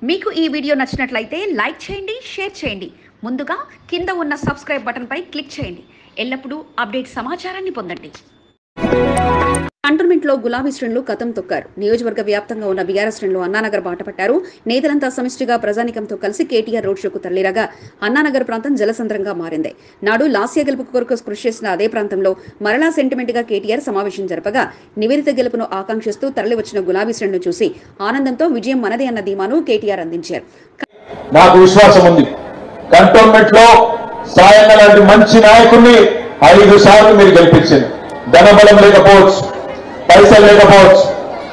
మీకు ఈ వీడియో నచ్చినట్లయితే లైక్ చేయండి, షేర్ చేయండి. ముందుగా కింద ఉన్న సబ్స్క్రైబ్ బటన్ పై క్లిక్ చేయండి. ఎల్లప్పుడూ అప్డేట్ సమాచారాన్ని పొందండి. కంటోన్మెంట్లో గులాబీ శ్రేణులు కథం తొక్కారు. నియోజకవర్గ వ్యాప్తంగా ఉన్న బీఆర్ఎస్ శ్రేణులు అన్నానగర్ బాట పట్టారు. నేతలంతా సమిష్టిగా ప్రజానికంతో కలిసి కేటీఆర్ రోడ్ షోకు తరలిరాగా అన్నానగర్ ప్రాంతం జలసంద్రంగా మారింది. నాడు లాస్య గెలుపు కొరకు కృషి చేసిన అదే ప్రాంతంలో మరలా సెంటిమెంట్ గా కేటీఆర్ సమావేశం జరపగా నివేదిత గెలుపును ఆకాంక్షిస్తూ తరలివచ్చిన గులాబీ శ్రేణులు చూసి ఆనందంతో విజయం మనదే అన్న ధీమాను కేటీఆర్ అందించారు. నాకు విశ్వాసం ఉంది, కంటోన్మెంట్ లో సాయంగా లాంటి మంచి నాయకుడిని 5 సార్లు మీరు గెలిపించింది. ధనబలం లేకపోవచ్చు, పైసలు లేకపోవచ్చు,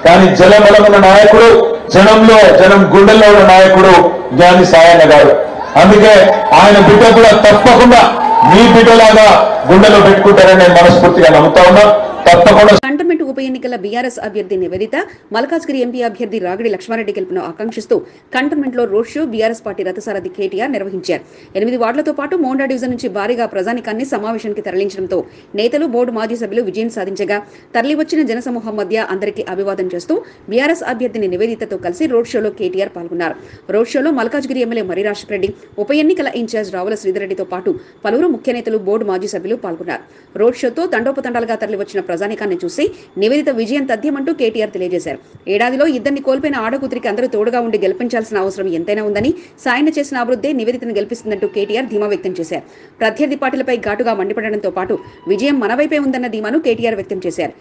కానీ జలబలం ఉన్న నాయకుడు, జనం గుండెల్లో ఉన్న నాయకుడు జ్ఞాని సాయన్న గారు. అందుకే ఆయన బిడ్డ కూడా తప్పకుండా మీ బిడ్డలాగా గుండెలో పెట్టుకుంటారని నేను మనస్ఫూర్తిగా నమ్ముతా ఉన్నా. తప్పకుండా కంటోన్మెంట్ ఉప ఎన్నికల బీఆర్ఎస్ అభ్యర్థి నివేదిత, మల్కాజ్గిరి ఎంపీ అభ్యర్థి రాగిడి లక్ష్మారెడ్డి గెలుపును ఆకాంక్షిస్తూ కంటోన్మెంట్ లో రోడ్ షో బీఆర్ఎస్ పార్టీ రథసారథి కేటీఆర్ నిర్వహించారు. 8 వార్డులతో పాటు మోండా డివిజన్ నుంచి భారీగా ప్రజానికాన్ని సమావేశానికి తరలించడంతో నేతలు, బోర్డు మాజీ సభ్యులు విజయం సాధించగా తరలివచ్చిన జనసమూహం మధ్య అందరికీ అభివాదం చేస్తూ బీఆర్ఎస్ అభ్యర్థిని నివేదితతో కలిసి రోడ్ షోలో కేటీఆర్ పాల్గొన్నారు. రోడ్ షోలో మల్కాజ్గిరి ఎమ్మెల్యే మరి రాష్ట్రరెడ్డి, ఉప ఎన్నికల ఇన్ఛార్జ్ రావుల శ్రీధర్రెడ్డితో పాటు పలువురు ముఖ్య నేతలు, బోర్డు మాజీ సభ్యులు పాల్గొన్నారు. రోడ్ షోతో తండోపతండాలుగా తరలివచ్చిన ప్రజానికాన్ని చూసి నివేదిత విజయం తథ్యమంటూ కేటీఆర్ తెలియజేశారు. ఏడాదిలో ఇద్దరిని కోల్పోయిన ఆడకూతురికి అందరూ తోడుగా ఉండి గెలిపించాల్సిన అవసరం ఎంతైనా ఉందని, సాయన చేసిన అభివృద్ధి నివేదితను గెలిపిస్తుందంటూ కేటీఆర్ ధీమా వ్యక్తం చేశారు. ప్రత్యర్థి పార్టీలపై ఘాటుగా మండిపడడంతో పాటు విజయం మన వైపే ఉందన్న ధీమాను కేటీఆర్ వ్యక్తం చేశారు.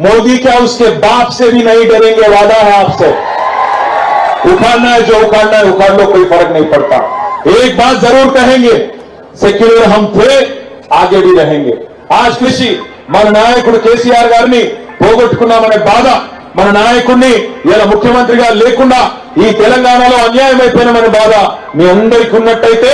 మోదీ क्या उसके बाप से भी नहीं डरेंगे, वादा है आपसे. उखाड़ना है जो उखाड़ना है, उखाड़ लो, कोई फर्क नहीं पड़ता. एक बात जरूर कहेंगे, सेक्युलर हम थे, आगे भी रहेंगे. आज कृषि మన నాయకుడు కేసీఆర్ గారిని పోగొట్టుకున్నామనే బాధ, మన నాయకుడిని ఇలా ముఖ్యమంత్రిగా లేకుండా ఈ తెలంగాణలో అన్యాయం అయిపోయినామనే బాధ మీ అందరికీ ఉన్నట్టయితే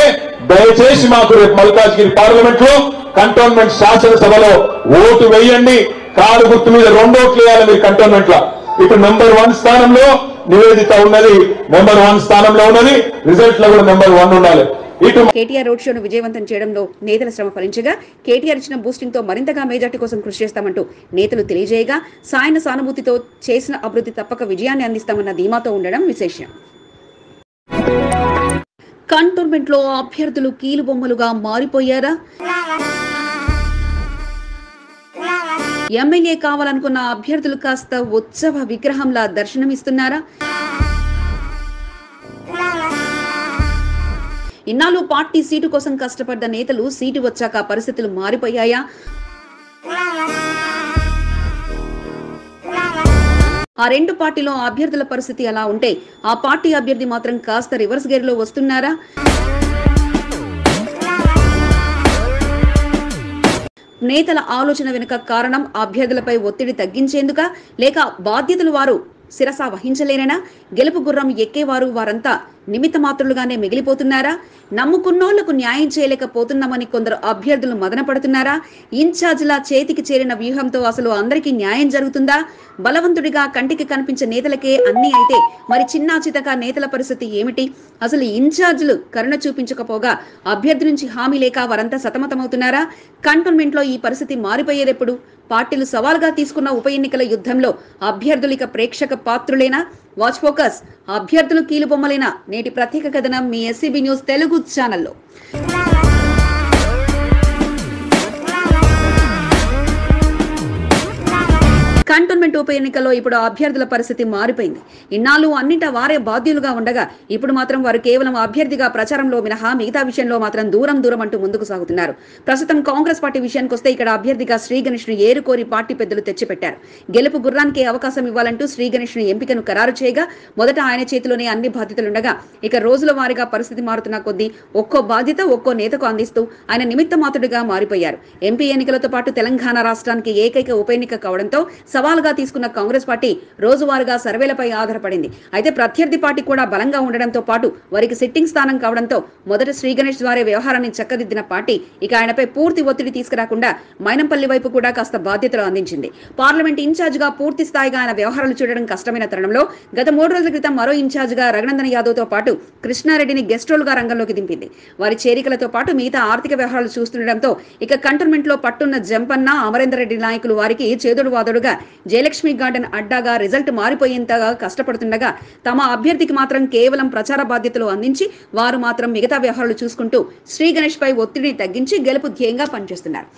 దయచేసి మాకు రేపు మల్కాజ్గిరి పార్లమెంట్ లో, కంటోన్మెంట్ శాసనసభలో ఓటు వేయండి. కారు గుర్తు మీద 2 ఓట్లు వేయాలి మీరు కంటోన్మెంట్ లో. ఇప్పుడు నెంబర్ 1 స్థానంలో నివేదిత ఉన్నది, నెంబర్ 1 స్థానంలో ఉన్నది, రిజల్ట్ లో కూడా నెంబర్ 1 ఉండాలి. కేటీఆర్ రోడ్ షోను విజయవంతం చేయడంలో నేతల శ్రమ ఫలించగా కేటీఆర్ ఇచ్చిన బూస్టింగ్ తో మరింతగా మెజార్టీ కోసం కృషి చేస్తామంటూ నేతలు తెలియజేయగా సాయన సానుభూతితో చేసిన అభివృద్ధి తప్పక విజయాన్ని అందిస్తామన్న ధీమాతో ఉండడం విశేషం. కంటోన్మెంట్ లో అభ్యర్థులు కీలుబొమ్మలుగా మారిపోయారా? ఎమ్మెల్యే కావాలనుకున్న అభ్యర్థులు కాస్త ఉత్సవ విగ్రహంలా దర్శనమిస్తున్నారా? ఇన్నాళ్ళు పార్టీ సీటు కోసం కష్టపడ్డ నేతలు సీటు వచ్చాక పరిస్థితులు మారిపోయాయా? ఆ 2 పార్టీలో అభ్యర్థుల పరిస్థితి అలా ఉంటే ఆ పార్టీ అభ్యర్థి మాత్రం కాస్త రివర్స్ గేర్ లో వస్తున్నారా? నేతల ఆలోచన వెనుక కారణం అభ్యర్థులపై ఒత్తిడి తగ్గించేందుకా, లేక బాధ్యతలు వారు శిరసా వహించలేరనా? గెలుపు గుర్రం ఎక్కేవారు వారంతా నిమిత్త మాత్రులుగానే మిగిలిపోతున్నారా? నమ్ముకున్నోళ్లకు న్యాయం చేయలేకపోతున్నామని కొందరు అభ్యర్థులు మదన పడుతున్నారా? ఇన్ఛార్జిలా చేతికి చేరిన వ్యూహంతో అసలు అందరికీ న్యాయం జరుగుతుందా? బలవంతుడిగా కంటికి కనిపించే నేతలకే అన్ని అయితే మరి చిన్నా చితక నేతల పరిస్థితి ఏమిటి? అసలు ఇన్ఛార్జీలు కరుణ చూపించకపోగా అభ్యర్థి నుంచి హామీ లేక వారంతా సతమతమవుతున్నారా? కంటోన్మెంట్ లో ఈ పరిస్థితి మారిపోయేదెప్పుడు? పార్టీలు సవాల్గా తీసుకున్న ఉప ఎన్నికల యుద్ధంలో అభ్యర్థులు ఇక ప్రేక్షక పాత్రులేనా? వాచ్ ఫోకస్, అభ్యర్థులు కీలుబొమ్మలేనా? నేటి ప్రత్యేక కథనం మీ ఎస్సీబీ న్యూస్ తెలుగు ఛానల్లో. కంటోన్మెంట్ ఉప ఎన్నికల్లో ఇప్పుడు అభ్యర్థుల పరిస్థితి మారిపోయింది. ఇన్నాళ్ళు అన్నింటా వారే బాధ్యులుగా ఉండగా ఇప్పుడు మాత్రం వారు కేవలం అభ్యర్థిగా ప్రచారంలో మినహా మిగతా విషయంలో మాత్రం దూరం అంటూ ముందుకు సాగుతున్నారు. ప్రస్తుతం కాంగ్రెస్ పార్టీ విషయానికి వస్తే ఇక్కడ అభ్యర్థిగా శ్రీ గణేష్ ను ఏరుకోరి పార్టీ పెద్దలు తెచ్చిపెట్టారు. గెలుపు గుర్రానికి అవకాశం ఇవ్వాలంటూ శ్రీ గణేష్ ను ఎంపికను ఖరారు చేయగా మొదట ఆయన చేతిలోనే అన్ని బాధ్యతలుండగా ఇక రోజుల వారీగా పరిస్థితి మారుతున్న కొద్దీ ఒక్కో బాధ్యత ఒక్కో నేతకు అందిస్తూ ఆయన నిమిత్త మాత్రుడిగా మారిపోయారు. ఎంపీ ఎన్నికలతో పాటు తెలంగాణ రాష్ట్రానికి ఏకైక ఉప ఎన్నిక కావడంతో సవాలుగా తీసుకున్న కాంగ్రెస్ పార్టీ రోజువారీగా సర్వేలపై ఆధారపడింది. అయితే ప్రత్యర్థి పార్టీ కూడా బలంగా ఉండడంతో పాటు వారికి సిట్టింగ్ స్థానం కావడంతో మొదట శ్రీ గణేష్ ద్వారా వ్యవహారాన్ని చక్కదిద్దిన పార్టీ ఇక ఆయనపై పూర్తి ఒత్తిడి తీసుకురాకుండా మైనంపల్లి వైపు కూడా కాస్త బాధ్యతలు అందించింది. పార్లమెంట్ ఇన్ఛార్జ్ గా పూర్తి స్థాయిగా ఆయన వ్యవహారాలు చూడడం కష్టమైన తరుణంలో గత 3 రోజుల క్రితం మరో ఇన్ఛార్జ్ గా రఘునందన్ యాదవ్ తో పాటు కృష్ణారెడ్డిని గెస్ట్ రోల్ గా రంగంలోకి దింపింది. వారి చేరికలతో పాటు మిగతా ఆర్థిక వ్యవహారాలు చూస్తుండటంతో ఇక కంటోన్మెంట్ లో పట్టున్న జంపన్న, అమరేందర్ రెడ్డి నాయకులు వారికి చేదుడు వాదుడుగా జయలక్ష్మి గార్డెన్ అడ్డాగా రిజల్ట్ మారిపోయేంతగా కష్టపడుతుండగా తమ అభ్యర్థికి మాత్రం కేవలం ప్రచార బాధ్యతలు అందించి వారు మాత్రం మిగతా వ్యవహారాలు చూసుకుంటూ శ్రీ గణేష్ పై ఒత్తిడిని తగ్గించి గెలుపు ధ్యేయంగా పనిచేస్తున్నారు.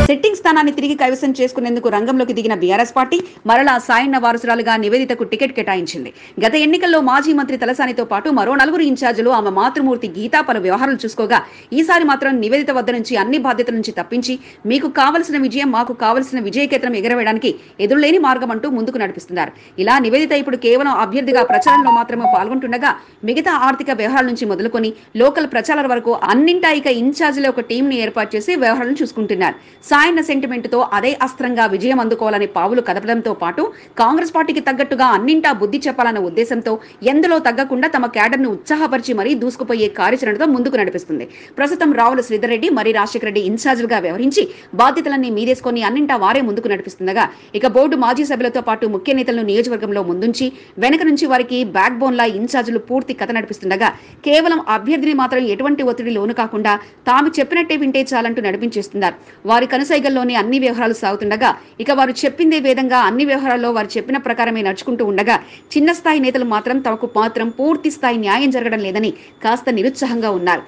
సిట్టింగ్ స్థానాన్ని తిరిగి కైవసం చేసుకునేందుకు రంగంలోకి దిగిన బీఆర్ఎస్ పార్టీ మరలా సాయన్న వారసురాలుగా నివేదితకు టికెట్ కేటాయించింది. గత ఎన్నికల్లో మాజీ మంత్రి తలసానితో పాటు మరో 4 ఇన్ఛార్జీలు ఆమె మాతృమూర్తి గీతా పలు వ్యవహారాలు చూసుకోగా ఈసారి మాత్రం నివేదిత వద్ద నుంచి అన్ని బాధ్యతల నుంచి తప్పించి మీకు కావలసిన విజయం మాకు కావలసిన విజయకేతనం ఎగరవేయడానికి ఎదురులేని మార్గం అంటూ ముందుకు నడిపిస్తున్నారు. ఇలా నివేదిత ఇప్పుడు కేవలం అభ్యర్థిగా ప్రచారంలో మాత్రమే పాల్గొంటుండగా మిగతా ఆర్థిక వ్యవహారాల నుంచి మొదలుకొని లోకల్ ప్రచారాల వరకు అన్నింటా ఇక ఇన్ఛార్జీల ఒక టీంని ఏర్పాటు చేసి వ్యవహారాలను చూసుకుంటున్నారు. సాయన్న సెంటిమెంట్ తో అదే అస్త్రంగా విజయం అందుకోవాలని పావులు కదపడంతో పాటు కాంగ్రెస్ పార్టీకి తగ్గట్టుగా అన్నింటా బుద్ధి చెప్పాలన్న ఉద్దేశంతో ఎందులో తగ్గకుండా తమ క్యాడర్ ను ఉత్సాహపరిచి మరీ దూసుకుపోయే కార్యాచరణతో ముందుకు నడిపిస్తుంది. ప్రస్తుతం రావుల శ్రీధర్ రెడ్డి మరి రాజశేఖర రెడ్డి ఇన్ఛార్జీలుగా వ్యవహరించి బాధ్యతలన్నీ మీదేసుకొని అన్నింటా వారే ముందుకు నడిపిస్తుండగా ఇక బోర్డు మాజీ సభ్యులతో పాటు ముఖ్య నేతలను నియోజకవర్గంలో ముందుంచి వెనక నుంచి వారికి బ్యాక్ బోన్ లా ఇన్ఛార్జీలు పూర్తి కథ నడిపిస్తుండగా కేవలం అభ్యర్థిని మాత్రం ఎటువంటి ఒత్తిడి లోను కాకుండా తాము చెప్పినట్టే వింటే చాలంటూ నడిపించేస్తున్నారు. వారి కనుసైగల్లోని అన్ని వ్యవహారాలు సాగుతుండగా ఇక వారు చెప్పిందే విధంగా అన్ని వ్యవహారాల్లో వారు చెప్పిన ప్రకారమే నడుచుకుంటూ ఉండగా చిన్న స్థాయి నేతలు మాత్రం తమకు మాత్రం పూర్తి స్థాయి న్యాయం జరగడం లేదని కాస్త నిరుత్సాహంగా ఉన్నారు.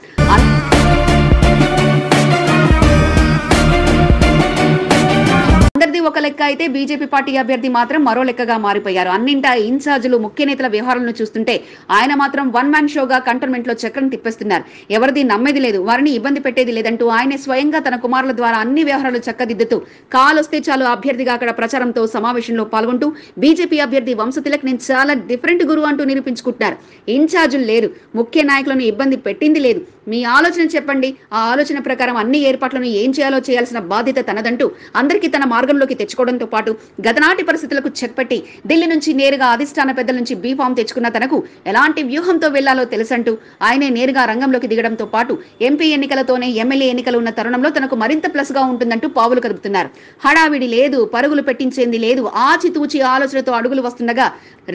అందరిది ఒక లెక్క అయితే బీజేపీ పార్టీ అభ్యర్థి మాత్రం మరో లెక్కగా మారిపోయారు. అన్నింటా ఇన్ఛార్జీలు ముఖ్య నేతల వ్యవహారాలను చూస్తుంటే ఆయన మాత్రం వన్ మ్యాన్ షోగా కంటోన్మెంట్ లో చక్రం తిప్పేస్తున్నారు. ఎవరిది నమ్మేది లేదు, వారిని ఇబ్బంది పెట్టేది లేదంటూ ఆయనే స్వయంగా తన కుమారుల ద్వారా అన్ని వ్యవహారాలు చక్కదిద్దుతూ కాలొస్తే చాలు అభ్యర్థిగా అక్కడ ప్రచారంతో సమావేశంలో పాల్గొంటూ బీజేపీ అభ్యర్థి వంశతిలక్ నేను చాలా డిఫరెంట్ గురు అంటూ నిరూపించుకుంటున్నారు. ఇన్ఛార్జీలు లేరు, ముఖ్య నాయకులను ఇబ్బంది పెట్టింది లేదు, మీ ఆలోచన చెప్పండి, ఆ ఆలోచన ప్రకారం అన్ని ఏర్పాట్లను ఏం చేయాలో చేయాల్సిన బాధ్యత తనదంటూ అందరికీ తన మార్గంలోకి తెచ్చుకోవడంతో పాటు గతనాటి పరిస్థితులకు చెక్ పెట్టి ఢిల్లీ నుంచి నేరుగా అధిష్టాన పెద్దల నుంచి బీఫామ్ తెచ్చుకున్న తనకు ఎలాంటి వ్యూహంతో వెళ్లాలో తెలుసంటూ ఆయనే నేరుగా రంగంలోకి దిగడంతో పాటు ఎంపీ ఎన్నికలతోనే ఎమ్మెల్యే ఎన్నికలు ఉన్న తరుణంలో తనకు మరింత ప్లస్ గా ఉంటుందంటూ పావులు కదుపుతున్నారు. హడావిడి లేదు, పరుగులు పెట్టించేంది లేదు, ఆచితూచి ఆలోచనతో అడుగులు వస్తుండగా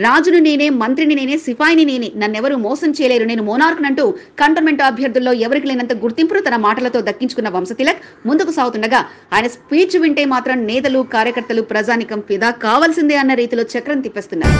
రాజును నేనే, మంత్రిని నేనే, సిపాయిని నేనే, నన్నెవరూ మోసం చేయలేరు, నేను మోనార్క్నంటూ కంటోన్మెంట్ అభ్యర్థుల్లో ఎవరికి లేనంత గుర్తింపును తన మాటలతో దక్కించుకున్న వంశతిలక్ ముందుకు సాగుతుండగా ఆయన స్పీచ్ వింటే మాత్రం నేతలు, కార్యకర్తలు, ప్రజానికం ఫిదా కావాల్సిందే అన్న రీతిలో చక్రం తిప్పేస్తున్నారు.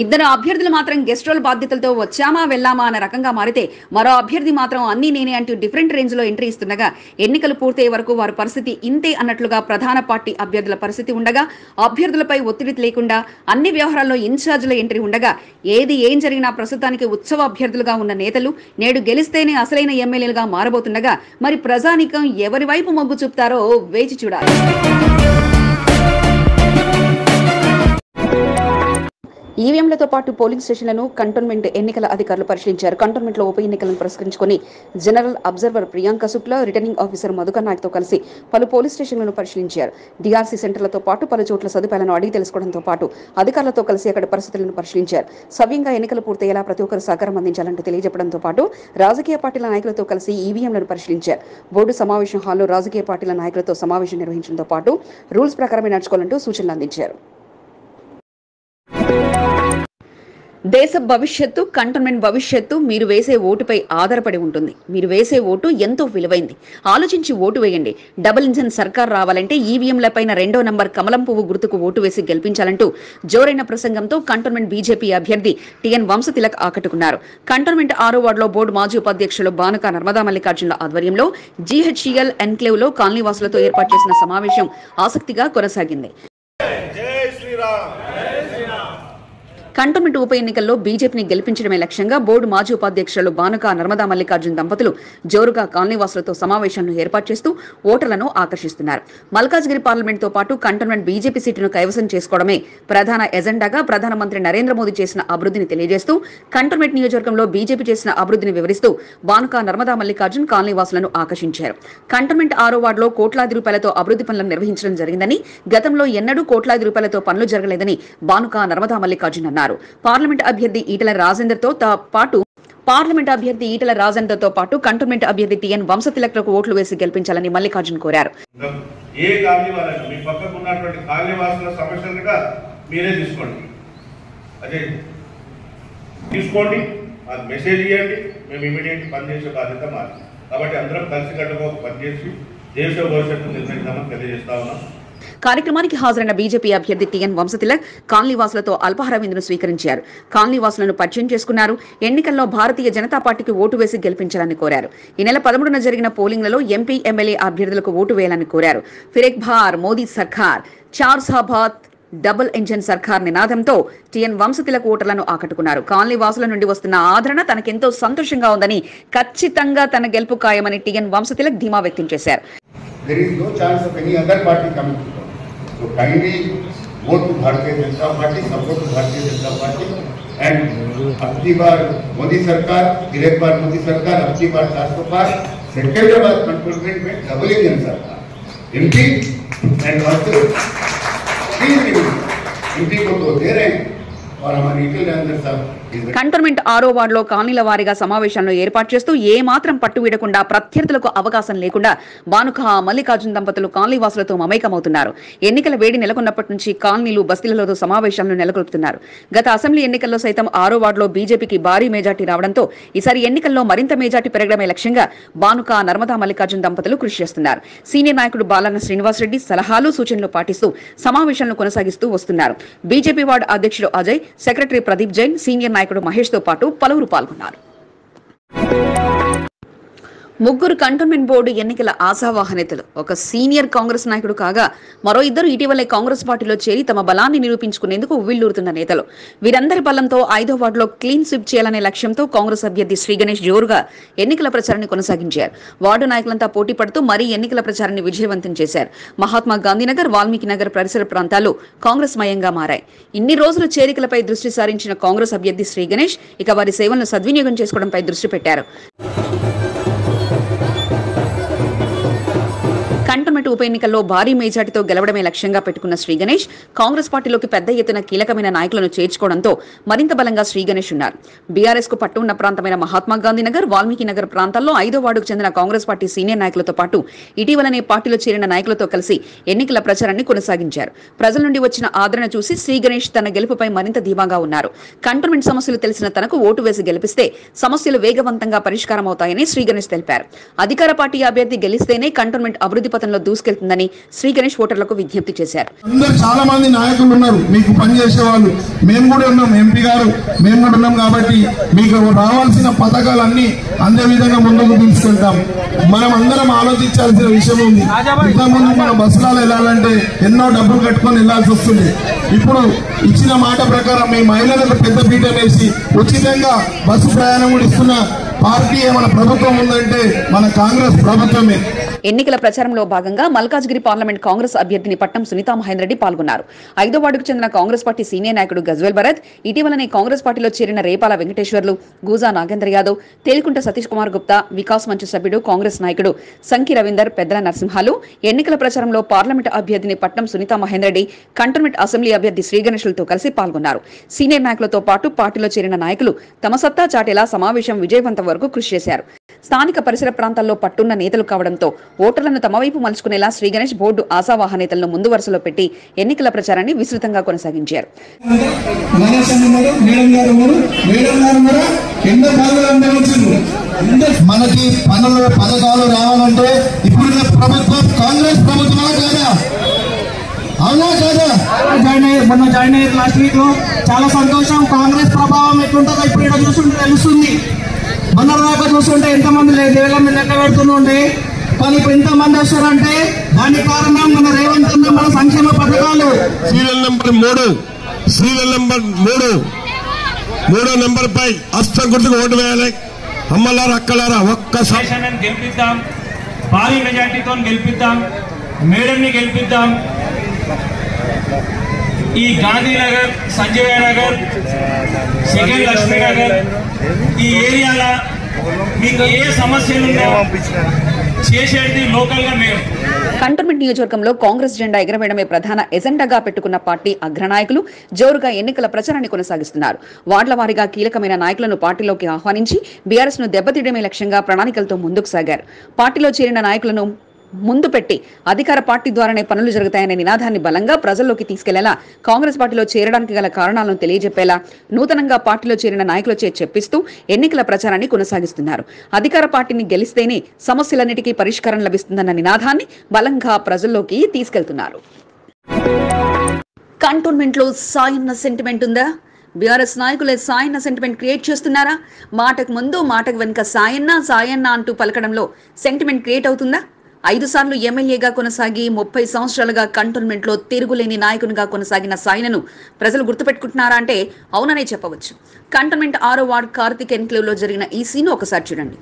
ఇద్దరు అభ్యర్థులు మాత్రం గెస్ట్ రోల్ బాధ్యతలతో వచ్చామా వెళ్ళామా అన్న రకంగా మారితే మరో అభ్యర్థి మాత్రం అన్ని నేనే అంటూ డిఫరెంట్ రేంజ్ లో ఎంట్రీ ఇస్తుండగా ఎన్నికలు పూర్తయ్యే వరకు వారి పరిస్థితి ఇంతే అన్నట్లుగా ప్రధాన పార్టీ అభ్యర్థుల పరిస్థితి ఉండగా అభ్యర్థులపై ఒత్తిడి లేకుండా అన్ని వ్యవహారాల్లో ఇన్ఛార్జీల ఎంట్రీ ఉండగా ఏది ఏం జరిగినా ప్రస్తుతానికి ఉత్సవ అభ్యర్థులుగా ఉన్న నేతలు నేడు గెలిస్తేనే అసలైన ఎమ్మెల్యేలుగా మారబోతుండగా మరి ప్రజానికం ఎవరి వైపు మొగ్గు చూపుతారో వేచి చూడాలి. ఈవీఎంలతో పాటు పోలింగ్ స్టేషన్లను కంటోన్మెంట్ ఎన్నికల అధికారులు పరిశీలించారు. కంటోన్మెంట్ లో ఉప ఎన్నికలను పురస్కరించుకుని general observer Priyanka Shukla, returning officer Madhukar Nayak తో కలిసి పలు పోలీస్ స్టేషన్లను పరిశీలించారు. డిఆర్సీ సెంటర్లతో పాటు పలు చోట్ల సదుపాయాలను అడిగి తెలుసుకోవడంతో పాటు అధికారులతో కలిసి అక్కడ పరిస్థితులను పరిశీలించారు. సవ్యంగా ఎన్నికలు పూర్తయ్యేలా ప్రతి ఒక్కరు సహకారం అందించాలంటూ తెలియజెప్పడంతో పాటు రాజకీయ పార్టీల నాయకులతో కలిసి ఈవీఎంలను పరిశీలించారు. బోర్డు సమావేశం హాల్లో రాజకీయ పార్టీల నాయకులతో సమావేశం నిర్వహించడంతో పాటు రూల్స్ ప్రకారమే నడుచుకోవాలంటూ సూచనలు అందించారు. దేశ భవిష్యత్తు, కంటోన్మెంట్ భవిష్యత్తు మీరు వేసే ఓటుపై ఆధారపడి ఉంటుంది. మీరు వేసే ఓటు ఎంతో విలువైంది. ఆలోచించి ఓటు వేయండి. డబుల్ ఇంజన్ సర్కార్ రావాలంటే ఈవీఎంలపైన 2వ నంబర్ కమలం పువ్వు గుర్తుకు ఓటు వేసి గెలిపించాలంటూ జోరైన ప్రసంగంతో కంటోన్మెంట్ బీజేపీ అభ్యర్థి టీఎన్ వంశతిలక్ ఆకట్టుకున్నారు. కంటోన్మెంట్ 6వ వార్డులో బోర్డు మాజీ ఉపాధ్యక్షులు బానక నర్మదా మల్లికార్జునుల ఆధ్వర్యంలో జీహెచ్ఈఎల్ ఎన్క్లేవ్ లో కాలనీవాసులతో ఏర్పాటు చేసిన సమావేశం ఆసక్తిగా కొనసాగింది. కంటోన్మెంట్ ఉప ఎన్నికల్లో బీజేపీని గెలిపించడమే లక్ష్యంగా బోర్డు మాజీ ఉపాధ్యక్షులు బానుక నర్మదా మల్లికార్జున్ దంపతులు జోరుగా కాలనీవాసులతో సమావేశాలను ఏర్పాటు చేస్తూ ఓటర్లను ఆకర్షిస్తున్నారు. మల్కాజ్గిరి పార్లమెంట్ తో పాటు కంటోన్మెంట్ బీజేపీ సీటును కైవసం చేసుకోవడమే ప్రధాన ఎజెండాగా ప్రధానమంత్రి నరేంద్ర మోదీ చేసిన అభివృద్ధిని తెలియజేస్తూ కంటోన్మెంట్ నియోజకవర్గంలో బీజేపీ చేసిన అభివృద్ధిని వివరిస్తూ బానుక నర్మదా మల్లికార్జున్ కాలనీవాసులను ఆకర్షించారు. కంటోన్మెంట్ 6వ వార్డులో కోట్లాది రూపాయలతో అభివృద్ధి పనులను నిర్వహించడం జరిగిందని, గతంలో ఎన్నడూ కోట్లాది రూపాయలతో పనులు జరగలేదని బానుక నర్మదా మల్లికార్జున్ అన్నారు. పార్లమెంట్ అభ్యర్థి ఈటల రాజేందర్తో పాటు కంటోన్మెంట్ అభ్యర్థి టీఎన్ వంశతిలక్లకు ఓట్లు వేసి గెలిపించాలని మల్లికార్జున్ కోరారు. మాకు మెసేజ్ ఇవ్వండి, మేము ఇమీడియట్ పనిచేసే బాధ్యత మాది. కాబట్టి అందరం కలిసికట్టుగా పనిచేసి దేశ భవిష్యత్తు నిర్ణయిస్తామని తెలియజేస్తా ఉన్నాం. కార్యక్రమానికి హాజరైన బీజేపీ అభ్యర్థి టిఎన్ వంశతిలక్ కాలనీవాసులతో అల్పాహార విందును స్వీకరించారు. కాలనీవాసులను పరిచయం చేసుకున్నారు. ఎన్నికల్లో భారతీయ జనతా పార్టీకి ఓటు వేసి గెలిపించాలని కోరారు. ఈ నెల 13న జరిగిన పోలింగ్లలో ఎంపీ, ఎమ్మెల్యే అభ్యర్థులకు ఓటు వేయాలని కోరారు. ఫిర్ ఏక్ బార్ మోదీ సర్కార్, చార్ సాబాత్ డబుల్ ఇంజన్ సర్కార్ నినాదంతో టిఎన్ వంశతిలక్ ఓటర్లను ఆకట్టుకున్నారు. కాలనీ వాసుల నుండి వస్తున్న ఆదరణ తనకెంతో సంతోషంగా ఉందని, ఖచ్చితంగా తన గెలుపు ఖాయమని టిఎన్ వంశతిలక్ ధీమా వ్యక్తం చేశారు. There is no chance of any other party coming to power. So kindly vote to Bharatiya Janata Party, support to Bharatiya Janata Party, and abki baar Modi Sarkar, फिर एक बार Modi Sarkar, abki baar 400 पार, Secretariat Cantonment में double engine सरकार, MP and also MP को तो दे रहे हैं और हमारे निखिल नरेंद्र साहब కంటోన్మెంట్ 6వ వార్డులో కాలనీల వారీగా సమావేశాలను ఏర్పాటు చేస్తూ ఏ మాత్రం పట్టు వీడకుండా ప్రత్యర్థులకు అవకాశం లేకుండా బానుక మల్లికార్జున్ దంపతులు కాలనీవాసులతో మమేకమవుతున్నారు. ఎన్నికల వేడి నెలకొన్నప్పటి నుంచి కాలనీలు, బస్తీలతో సమావేశాలను నెలకొల్పుతున్నారు. గత అసెంబ్లీ ఎన్నికల్లో సైతం 6వ వార్డులో బీజేపీకి భారీ మెజార్టీ రావడంతో ఈసారి ఎన్నికల్లో మరింత మెజార్టీ పెరగడమే లక్ష్యంగా బానుక, నర్మదా మల్లికార్జున్ దంపతులు కృషి చేస్తున్నారు. సీనియర్ నాయకుడు బాలన్న శ్రీనివాసరెడ్డి సలహాలు, సూచనలు పాటిస్తూ సమావేశాలను కొనసాగిస్తూ వస్తున్నారు. బీజేపీ వార్డు అధ్యక్షుడు అజయ్, సెక్రటరీ ప్రదీప్ జైన్, సీనియర్ నాయకుడు మహేష్ తో పాటు పలువురు పాల్గొన్నారు. ముగ్గురు కంటోన్మెంట్ బోర్డు ఎన్నికల ఆశావాహ నేతలు. ఒక సీనియర్ కాంగ్రెస్ నాయకుడు కాగా మరో ఇద్దరు ఇటీవలే కాంగ్రెస్ పార్టీలో చేరి తమ బలాన్ని నిరూపించుకునేందుకు ఉవ్విళ్లూరుతున్న నేతలు. వీరందరి బలంతో 5వ వార్డులో క్లీన్ స్వీప్ చేయాలనే లక్ష్యంతో కాంగ్రెస్ అభ్యర్థి శ్రీ గణేష్ జోరుగా ఎన్నికల ప్రచారాన్ని కొనసాగించారు. వార్డు నాయకులంతా పోటీ పడుతూ మరీ ఎన్నికల ప్రచారాన్ని విజయవంతం చేశారు. మహాత్మా గాంధీనగర్, వాల్మీకి నగర్ పరిసర ప్రాంతాలు కాంగ్రెస్ మయంగా మారాయి. ఇన్ని రోజులు చేరికలపై దృష్టి సారించిన కాంగ్రెస్ అభ్యర్థి శ్రీ గణేష్ ఇక వారి సేవలను సద్వినియోగం చేసుకోవడంపై దృష్టి పెట్టారు. కంటోన్మెంట్ ఉప ఎన్నికల్లో భారీ మెజార్టీతో గెలవడమే లక్ష్యంగా పెట్టుకున్న శ్రీ గణేష్ కాంగ్రెస్ పార్టీలోకి పెద్ద ఎత్తున కీలకమైన నాయకులను చేర్చుకోవడంతో మరింత బలంగా శ్రీ గణేష్ ఉన్నారు. బీఆర్ఎస్ కు పట్టు ఉన్న ప్రాంతమైన మహాత్మా గాంధీ నగర్, వాల్మీకి నగర్ ప్రాంతాల్లో 5వ వార్డుకు చెందిన కాంగ్రెస్ పార్టీ సీనియర్ నాయకులతో పాటు ఇటీవలనే పార్టీలో చేరిన నాయకులతో కలిసి ఎన్నికల ప్రచారాన్ని కొనసాగించారు. ప్రజల నుండి వచ్చిన ఆదరణ చూసి శ్రీ గణేష్ తన గెలుపుపై మరింత ధీమాగా ఉన్నారు. కంటోన్మెంట్ సమస్యలు తెలిసిన తనకు ఓటు వేసి గెలిపిస్తే సమస్యలు వేగవంతంగా పరిష్కారం అవుతాయని శ్రీ గణేష్ తెలిపారు. అధికార పార్టీ అభ్యర్థి గెలిస్తేనే కంటోన్మెంట్ అభివృద్ధి పథంలో దూసుకెళ్తుందని శ్రీ గణేష్ ఓటర్లకు విజ్ఞప్తి చేశారు. అందరు చాలా మంది నాయకులు ఉన్నారు, మీకు పనిచేసే వాళ్ళు. మేము కూడా ఉన్నాం, ఎంపీ గారు మేము కూడా ఉన్నాం. కాబట్టి మీకు రావాల్సిన పథకాలన్నీ అందే విధంగా ముందుకు తీసుకెళ్తాం. మనం అందరం ఆలోచించాల్సిన విషయం ఉంది. ఇంతకుముందు మన బస్సులలో వెళ్ళాలంటే ఎన్నో డబ్బులు కట్టుకొని వెళ్లాల్సి వస్తుంది. ఇప్పుడు ఇచ్చిన మాట ప్రకారం మీ మహిళలకు పెద్ద పీట వేసి ఉచితంగా బస్సు ప్రయాణం కూడా ఇస్తున్న పార్టీ మన ప్రభుత్వం ఉందంటే మన కాంగ్రెస్ ప్రభుత్వమే. ఎన్నికల ప్రచారంలో భాగంగా మల్కాజ్గిరి పార్లమెంట్ కాంగ్రెస్ అభ్యర్థిని పట్టం సునీతా మహేందర్ రెడ్డి పాల్గొన్నారు. 5వ వార్డుకు చెందిన కాంగ్రెస్ పార్టీ సీనియర్ నాయకుడు గజ్వేల్ భరత్, ఇటీవలనే కాంగ్రెస్ పార్టీలో చేరిన రేపాల వెంకటేశ్వర్లు, గూజా నాగేంద్ర యాదవ్, తేలికుంట సతీష్ కుమార్ గుప్తా, వికాస్ మంచు సభ్యుడు కాంగ్రెస్ నాయకుడు సంకి రవీందర్, పెద్దల నరసింహాలు ఎన్నికల ప్రచారంలో పార్లమెంట్ అభ్యర్థిని పట్టం సునీతా మహేందర్ రెడ్డి, కంటోన్మెంట్ అసెంబ్లీ అభ్యర్థి శ్రీ గణేష్లతో కలిసి పాల్గొన్నారు. సీనియర్ నాయకులతో పాటు పార్టీలో చేరిన నాయకులు తమ సత్తా చాటేలా సమావేశం విజయవంతం వరకు కృషి చేశారు. స్థానిక పరిసర ప్రాంతాల్లో పట్టున్న నేతలు కావడంతో ఓటర్లను తమ వైపు మలుచుకునేలా శ్రీ గణేష్ బోర్డు ఆశావాహ నేతలను ముందు వరుసలో పెట్టి ఎన్నికల ప్రచారాన్ని విస్తృతంగా కొనసాగించారు. మనకి పథకాలు రావాలంటే ఇప్పుడు ప్రభుత్వం కాంగ్రెస్ ప్రభుత్వం కాదా? అవునా కాదా? మొన్న జాయిన్ అయ్యారు లాస్ట్ వీక్ లో. చాలా సంతోషం. కాంగ్రెస్ ప్రభావం ఎట్లుంటుందో ఇప్పుడు ఇక్కడ చూస్తుంటే తెలుస్తుంది. మొన్న దాకా చూస్తుంటే ఎంతమంది వేల మీద లెక్క పెడుతుండే, కానీ ఇప్పుడు ఎంతమంది వస్తారంటే దానికి కారణం మన రేవంత్ అన్న మన సంక్షేమ పథకాలు. సీరియల్ నెంబర్ 3 మూడో నెంబర్ పై అస్తం గుర్తుకు ఓటు వేయాలి. అమ్మలారా, అక్కలారా ఒక్కసారి గెలిపిద్దాం, భారీ మెజార్టీతో గెలిపిద్దాం, మేడంని గెలిపిద్దాం. ఈ గాంధీనగర్, సంజయ్ నగర్, సెకండ్ లక్ష్మీనగర్ ఈ ఏరియాలో మీకు ఏ సమస్యలు చేసేది లోకల్ గా మేము. కంటోన్మెంట్ నియోజకవర్గంలో కాంగ్రెస్ జెండా ఎగరవేయడమే ప్రధాన ఎజెండాగా పెట్టుకున్న పార్టీ అగ్రనాయకులు జోరుగా ఎన్నికల ప్రచారాన్ని కొనసాగిస్తున్నారు. వార్డుల వారీగా కీలకమైన నాయకులను పార్టీలోకి ఆహ్వానించి బీఆర్ఎస్ ను దెబ్బతీయడమే లక్ష్యంగా ప్రణాళికలతో ముందుకు సాగారు. పార్టీలో చేరిన నాయకులను ముందు పెట్టి అధికార పార్టీ ద్వారానే పనులు జరుగుతాయనే నినాదాన్ని బలంగా ప్రజల్లోకి తీసుకెళ్లేలా కాంగ్రెస్ పార్టీలో చేరడానికి గల కారణాలను తెలియజెప్పేలా నూతనంగా పార్టీలో చేరిన నాయకులచే చెప్పిస్తూ ఎన్నికల ప్రచారాన్ని కొనసాగిస్తున్నారు. అధికార పార్టీని గెలిస్తేనే సమస్యలన్నిటికీ పరిష్కారం లభిస్తుందన్న నినాదాన్ని బలంగా ప్రజల్లోకి తీసుకెళ్తున్నారు. కంటోన్మెంట్ లో సాయన్న సెంటిమెంట్ ఉందా? బీఆర్ఎస్ నాయకులే సాయన్న సెంటిమెంట్ క్రియేట్ చేస్తున్నారా? మాటకు ముందు మాటకు వెనుక సాయన్న సాయన్న అంటూ పలకడంలో సెంటిమెంట్ క్రియేట్ అవుతుందా? 5 సార్లు ఎమ్మెల్యేగా కొనసాగి 30 సంవత్సరాలుగా కంటోన్మెంట్ లో తిరుగులేని నాయకునిగా కొనసాగిన సాయనను ప్రజలు గుర్తుపెట్టుకుంటున్నారా అంటే అవుననే చెప్పవచ్చు. కంటోన్మెంట్ 6వ వార్డ్ కార్తిక్ ఎన్క్లేవ్ లో జరిగిన ఈ సీన్ ఒకసారి చూడండి.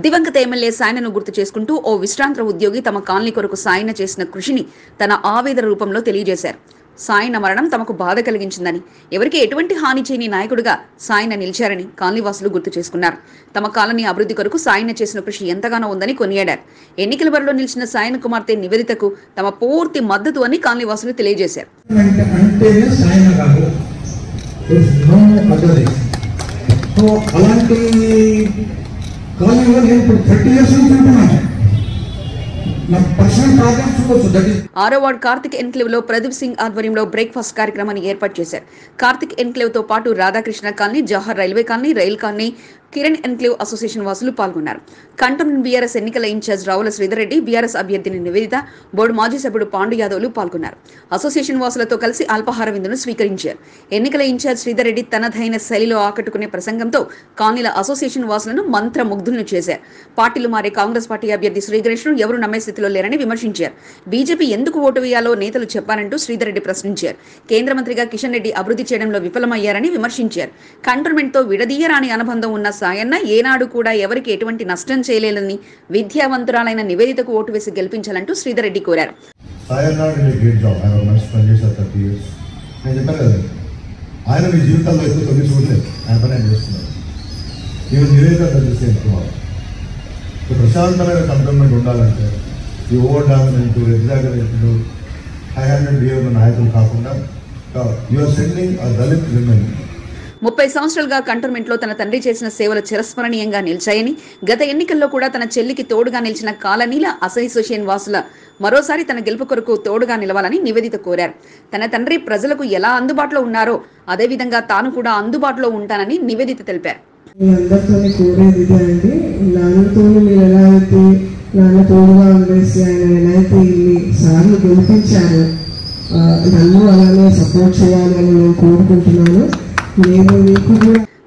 దివంగత ఎమ్మెల్యే సాయనను గుర్తు చేసుకుంటూ ఓ విశ్రాంత ఉద్యోగి తమ కాలనీ కొరకు సాయన చేసిన కృషిని తన ఆవేదన రూపంలో తెలియజేశారు. సాయన మరణం తమకు బాధ కలిగించిందని, ఎవరికి ఎటువంటి హాని చేయని నాయకుడిగా సాయన నిలిచారని కాలనీవాసులు గుర్తు చేసుకున్నారు. తమ కాలనీ అభివృద్ధి కొరకు సాయన చేసిన కృషి ఎంతగానో ఉందని కొనియాడారు. ఎన్నికల బరిలో నిలిచిన సాయన కుమార్తె నివేదితకు తమ పూర్తి మద్దతు అని కాలనీవాసులు తెలియజేశారు. అలాంటి కాలనీలో నేను ఇప్పుడు 30 years నుంచి ఉంటున్నాను. నా పర్సనల్ ప్రాబ్లమ్స్ ఉండొచ్చు. దట్ ఈస్ 6వ వార్డ్ కార్తిక్ ఎన్క్లేవ్ లో ప్రదీప్ సింగ్ ఆధ్వర్యంలో బ్రేక్ఫాస్ట్ కార్యక్రమాన్ని ఏర్పాటు చేశారు. కార్తిక్ ఎన్క్లేవ్ తో పాటు Radhakrishna colony, Jawahar railway colony, rail colony, Kiran enclave association వాసులు పాల్గొన్నారు. కంటోన్మెంట్ బీఆర్ఎస్ ఎన్నికల ఇన్ఛార్జ్ రావుల శ్రీధర్ రెడ్డి, బీఆర్ఎస్ అభ్యర్థిని నివేదిత, బోర్డు మాజీ సభ్యుడు పాండు యాదవ్లు పాల్గొన్నారు. అసోసియేషన్ వాసులతో కలిసి అల్పాహార విందును స్వీకరించారు. ఎన్నికల ఇన్ఛార్జ్ శ్రీధర్ రెడ్డి తనదైన శైలిలో ఆకట్టుకునే ప్రసంగంతో కాలనీల అసోసియేషన్ వాసులను మంత్రముగ్ధులను చేశారు. పార్టీలు మారే కాంగ్రెస్ పార్టీ అభ్యర్థి శ్రీగణేష్ ను ఎవరు నమ్మే స్థితిలో లేరని విమర్శించారు. బీజేపీ ఎందుకు ఓటు వేయాలో నేతలు చెప్పారంటూ శ్రీధర్ రెడ్డి ప్రశ్నించారు. కేంద్ర మంత్రిగా కిషన్ రెడ్డి అభివృద్ధి చేయడంలో విఫలమయ్యారని విమర్శించారు. కంటోన్మెంట్ తో విడదీయరాని అనుబంధం ఉన్న సాయన్న ఏనాడు కూడా ఎవరికి ఎటువంటి నష్టం చేయలేదని విద్యావంతురాలైన నివేదితకు ఓటు వేసి గెలిపించాలంటూ శ్రీధర్ రెడ్డి కోరారు. ఆయన మీ జీవితంలో ఎక్కువ తొమ్మిది చూడలేదు, ఆయన పని ఆయన చేస్తున్నారు. ఈవెన్ నివేదిక ప్రశాంతమైన కంటోన్మెంట్ ఉండాలంటే ఈ over dominant, exaggerated, high handed behaviour నాయకులు కాకుండా you're sending a Dalit women. 30 సంవత్సరాలుగా కంటోన్మెంట్ లో తన తండ్రి చేసిన సేవలు చిరస్మరణీయంగా నిలిచాయని, గత ఎన్నికల్లో కూడా తన చెల్లికి తోడుగా నిలిచిన కాలనీల అసోసియేషన్ వాసుల మరోసారి తన గెలుపు కొరకు తోడుగా నిలవాలని నివేదిత కోరారు. తన తండ్రి ప్రజలకు ఎలా అందుబాటులో ఉన్నారో అదేవిధంగా తాను కూడా అందుబాటులో ఉంటానని నివేదిత తెలిపారు. అందరితో కోరేది అండి, నాన్నతో మీరు ఎలా అయితే నాన్న తోడుగా ఉండేసి ఆయన ఎలా అయితే ఇన్ని సార్లు గెలిపించారు, నన్ను అలానే సపోర్ట్ చేయాలని నేను కోరుకుంటున్నాను. నేను మీకు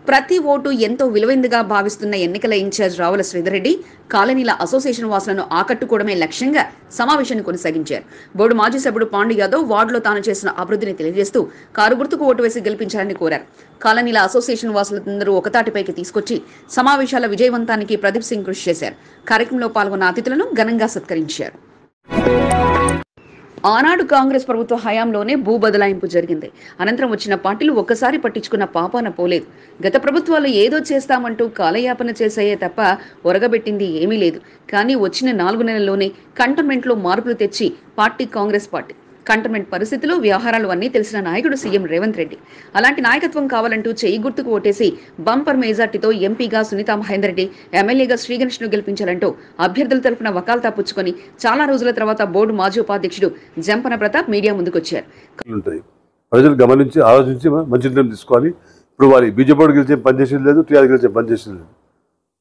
ప్రతి ఓటు ఎంతో విలువైందిగా భావిస్తున్న ఎన్నికల ఇన్ఛార్జ్ రావుల శ్రీధర్ రెడ్డి కాలనీల అసోసియేషన్ వాసులను ఆకట్టుకోవడమే లక్ష్యంగా సమావేశాన్ని కొనసాగించారు. బోర్డు మాజీ సభ్యుడు పాండు యాదవ్ వార్డులో తాను చేసిన అభివృద్ధిని తెలియజేస్తూ కారు గుర్తుకు ఓటు వేసి గెలిపించాలని కోరారు. కాలనీల అసోసియేషన్ వాసులందరూ ఒకతాటిపైకి తీసుకొచ్చి సమావేశాల విజయవంతానికి ప్రదీప్ సింగ్ కృషి చేశారు. కార్యక్రమంలో పాల్గొన్న అతిథులను ఘనంగా సత్కరించారు. ఆనాడు కాంగ్రెస్ ప్రభుత్వ హయాంలోనే భూ బదలాయింపు జరిగింది. అనంతరం వచ్చిన పార్టీలు ఒక్కసారి పట్టించుకున్న పాపాన పోలేదు. గత ప్రభుత్వాలు ఏదో చేస్తామంటూ కాలయాపన చేసాయే తప్ప ఒరగబెట్టింది ఏమీ లేదు. కానీ వచ్చిన 4 నెలల్లోనే కంటోన్మెంట్లో మార్పులు తెచ్చి కాంగ్రెస్ పార్టీ కంటోన్మెంట్ పరిస్థితులు, వ్యవహారాలు అన్నీ తెలిసిన నాయకుడు సీఎం రేవంత్ రెడ్డి. అలాంటి నాయకత్వం కావాలంటూ చెయ్యి గుర్తుకు ఓటేసి బంపర్ మెజార్టీతో ఎంపీగా సునీతా మహేందర్ రెడ్డి, ఎమ్మెల్యేగా శ్రీగణేష్ ను గెలిపించాలంటూ అభ్యర్థుల తరఫున వకాల్తా పుచ్చుకొని చాలా రోజుల తర్వాత బోర్డు మాజీ ఉపాధ్యక్షుడు జంపన ప్రతాప్ మీడియా ముందుకొచ్చారు. ప్రజలు గమనించి ఆలోచించి మంచి నిర్ణయం తీసుకోవాలి. ఇప్పుడు వారి బీజేపీ గెలిచే పనిచేసేది లేదు, టీఆర్ గెలిచే పనిచేసేది లేదు.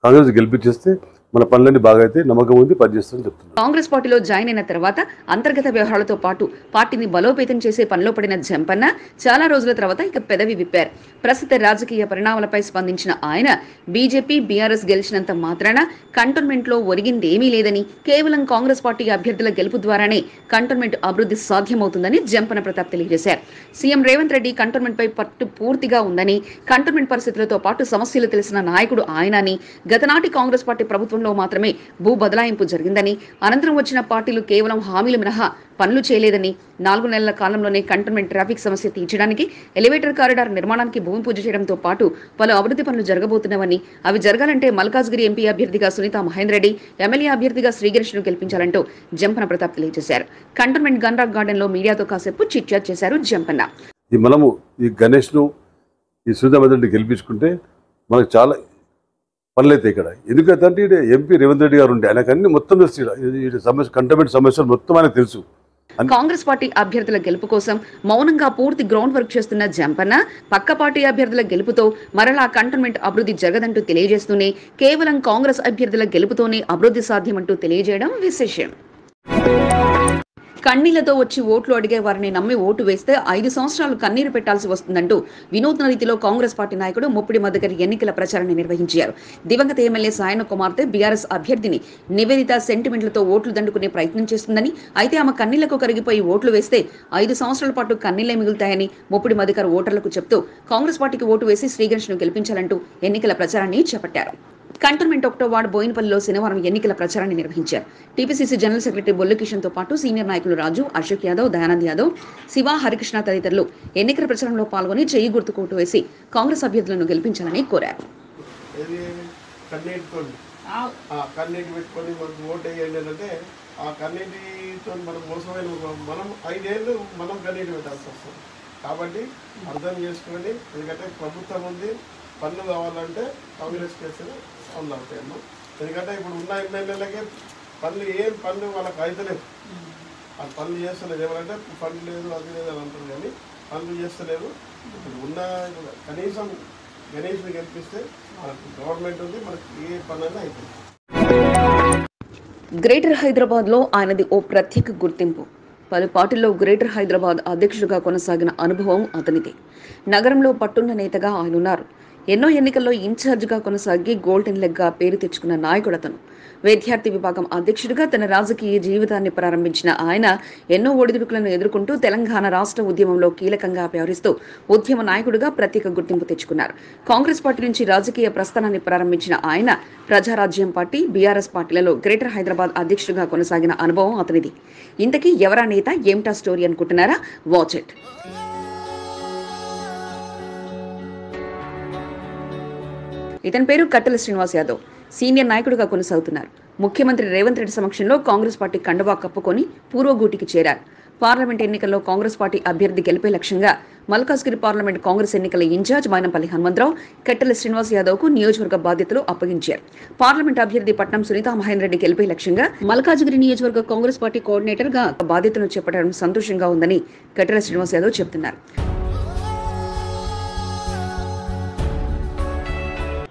కాంగ్రెస్ గెలిపించేస్తే మన పనులన్నీ బాగా అయితే నమ్మకం ఉంది, పనిచేస్తుందని చెప్తున్నారు. కాంగ్రెస్ పార్టీలో జాయిన్ అయిన తర్వాత అంతర్గత వ్యవహారాలతో పాటు పార్టీని బలోపేతం చేసే పనిలో పడిన జంపన్న చాలా రోజుల తర్వాత ఇక పెదవి విప్పారు. ప్రస్తుత రాజకీయ పరిణామాలపై స్పందించిన ఆయన బీజేపీ, బీఆర్ఎస్ గెలిచినంత మాత్రాన కంటోన్మెంట్ లో ఒరిగింది ఏమీ లేదని, కేవలం కాంగ్రెస్ పార్టీ అభ్యర్థుల గెలుపు ద్వారానే కంటోన్మెంట్ అభివృద్ధి సాధ్యమవుతుందని జంపన ప్రతాప్ తెలియజేశారు. సీఎం రేవంత్ రెడ్డి కంటోన్మెంట్ పై పట్టు పూర్తిగా ఉందని, కంటోన్మెంట్ పరిస్థితులతో పాటు సమస్యలు తెలిసిన నాయకుడు ఆయనని, గతనాటి కాంగ్రెస్ పార్టీ ప్రభుత్వంలో రూపంలో మాత్రమే భూ బదలాయింపు జరిగిందని, అనంతరం వచ్చిన పార్టీలు కేవలం హామీలు మినహా పనులు చేయలేదని, 4 నెలల కాలంలోనే కంటోన్మెంట్ ట్రాఫిక్ సమస్య తీర్చడానికి ఎలివేటర్ కారిడార్ నిర్మాణానికి భూమి పూజ చేయడంతో పాటు పలు అభివృద్ధి పనులు జరగబోతున్నామని, అవి జరగాలంటే మల్కాజ్గిరి ఎంపీ అభ్యర్థిగా సునీతా మహేందర్ రెడ్డి, ఎమ్మెల్యే అభ్యర్థిగా శ్రీగణేష్ను గెలిపించాలంటూ జంపన్న ప్రతాప్ తెలియజేశారు. కంటోన్మెంట్ గన్రాక్ గార్డెన్ లో మీడియాతో కాసేపు చిట్ చాట్ చేశారు జంపన్న. మనము ఈ గణేష్ను ఈ సునీతా మహేందర్ రెడ్డి గెలిపించుకుంటే మనకు చాలా పనులు అయితే ఇక్కడ. ఎందుకంటే ఎంపీ రేవంత్ రెడ్డి గారు ఉంటే ఆయనకు అన్ని మొత్తం సమస్య కంటోన్మెంట్ సమస్యలు మొత్తం ఆయనకు తెలుసు. కాంగ్రెస్ పార్టీ అభ్యర్థుల గెలుపు కోసం మౌనంగా పూర్తి గ్రౌండ్ వర్క్ చేస్తున్న జంపన్న పక్క పార్టీ అభ్యర్థుల గెలుపుతో మరలా కంటోన్మెంట్ అభివృద్ధి జరగదంటూ తెలియజేస్తూనే కేవలం కాంగ్రెస్ అభ్యర్థుల గెలుపుతోనే అభివృద్ధి సాధ్యమంటూ తెలియజేయడం విశేషం. కన్నీళ్లతో వచ్చి ఓట్లు అడిగే వారిని నమ్మి ఓటు వేస్తే 5 సంవత్సరాలు కన్నీరు పెట్టాల్సి వస్తుందంటూ వినూత్న రీతిలో కాంగ్రెస్ పార్టీ నాయకుడు ముప్పిడి మధ్యకరి ఎన్నికల ప్రచారాన్ని నిర్వహించారు. దివంగత ఎమ్మెల్యే సాయన కుమార్తె బీఆర్ఎస్ అభ్యర్థిని నివేదిత సెంటిమెంట్లతో ఓట్లు దండుకునే ప్రయత్నం చేస్తుందని, అయితే ఆమె కన్నీళ్లకు కరిగిపోయి ఓట్లు వేస్తే 5 సంవత్సరాల పాటు కన్నీళ్లే మిగులుతాయని ముప్పిడి మధ్యకర్ ఓటర్లకు చెప్తూ కాంగ్రెస్ పార్టీకి ఓటు వేసి శ్రీగణేష్ను గెలిపించాలంటూ ఎన్నికల ప్రచారాన్ని చేపట్టారు. కంటోన్మెంట్ 1వ వార్డు బోయినపల్లిలో శనివారం ఎన్నికల ప్రచారాన్ని నిర్వహించారు. TPCC general secretary Bollu Kishan తో పాటు సీనియర్ నాయకులు రాజు, అశోక్ యాదవ్, దయానంద్ యాదవ్, శివ, హరికృష్ణ తదితరులు ఎన్నికల ప్రచారంలో పాల్గొని చెయ్యి గుర్తుకు ఓటు వేసి కాంగ్రెస్ అభ్యర్థులను గెలిపించాలని కోరారు. కన్నీటి పెట్టుకొని మనకు ఓటు వేయండి అంటే ఆ కన్నీటితో మనం మోసమైన మనం 5 ఏళ్ళు మనం కన్నీటి పెట్టాల్సి వస్తుంది. కాబట్టి అర్థం చేసుకొని, ఎందుకంటే ప్రభుత్వం ఉంది, పనులు కావాలంటే కాంగ్రెస్ కేసులు సౌండ్ అవుతాయమ్మా. ఎందుకంటే ఇప్పుడు ఉన్న ఎమ్మెల్యేలకే పనులు వాళ్ళకి అయితలేదు, వాళ్ళు పనులు చేస్తలేదు. ఏమంటే పనులు లేదు, అది లేదు అని అంటారు, కానీ పనులు చేస్తలేదు. ఇప్పుడు ఉన్న కనీసం గణేష్ని గెలిపిస్తే మనకు గవర్నమెంట్ ఉంది, మనకి ఏ పనులైనా అవుతుంది. గ్రేటర్ హైదరాబాద్ లో ఆయనది ఓ ప్రత్యేక గుర్తింపు. పలు పార్టీల్లో గ్రేటర్ హైదరాబాద్ అధ్యక్షుడిగా కొనసాగిన అనుభవం అతనిదే. నగరంలో పట్టున్న నేతగా ఆయనున్నారు. ఎన్నో ఎన్నికల్లో ఇన్ఛార్జిగా కొనసాగి గోల్డెన్ లెగ్గా పేరు తెచ్చుకున్న నాయకుడు అతను. విద్యార్థి విభాగం అధ్యక్షుడిగా తన రాజకీయ జీవితాన్ని ప్రారంభించిన ఆయన ఎన్నో ఒడిదుడుకులను ఎదుర్కొంటూ తెలంగాణ రాష్ట్ర ఉద్యమంలో కీలకంగా వ్యవహరిస్తూ ఉద్యమ నాయకుడిగా ప్రత్యేక గుర్తింపు తెచ్చుకున్నారు. కాంగ్రెస్ పార్టీ నుంచి రాజకీయ ప్రస్థానాన్ని ప్రారంభించిన ఆయన ప్రజారాజ్యం పార్టీ, బీఆర్ఎస్ పార్టీలలో గ్రేటర్ హైదరాబాద్ అధ్యక్షుడిగా కొనసాగిన అనుభవం అతనిది. ఇంతకీ ఎవరా నేత, ఏమిటా స్టోరీ అనుకుంటున్నారా? Watch it. ఇతని పేరు కట్టెల శ్రీనివాస్ యాదవ్. సీనియర్ నాయకుడిగా కొనసాగుతున్నారు. ముఖ్యమంత్రి రేవంత్ రెడ్డి సమక్షంలో కాంగ్రెస్ పార్టీ కండువా కప్పుకొని పూర్వగూటికి చేరారు. పార్లమెంట్ ఎన్నికల్లో కాంగ్రెస్ పార్టీ అభ్యర్థి గెలిపే లక్ష్యంగా మల్కాజ్గిరి పార్లమెంట్ కాంగ్రెస్ ఎన్నికల ఇన్ఛార్జ్ మైనంపల్లి హనుమంతరావు కట్టెల శ్రీనివాస్ యాదవ్ కు నియోజకవర్గ బాధ్యతలు అప్పగించారు. పార్లమెంట్ అభ్యర్థి పట్నం సునీతా మహేందర్ రెడ్డి గెలిపే లక్ష్యంగా మల్కాజ్గిరి నియోజకవర్గ కాంగ్రెస్ పార్టీ కోఆర్డినేటర్ గా బాధ్యతలను చేపట్టడం సంతోషంగా ఉందని కట్టెల శ్రీనివాస్ యాదవ్ చెబుతున్నారు.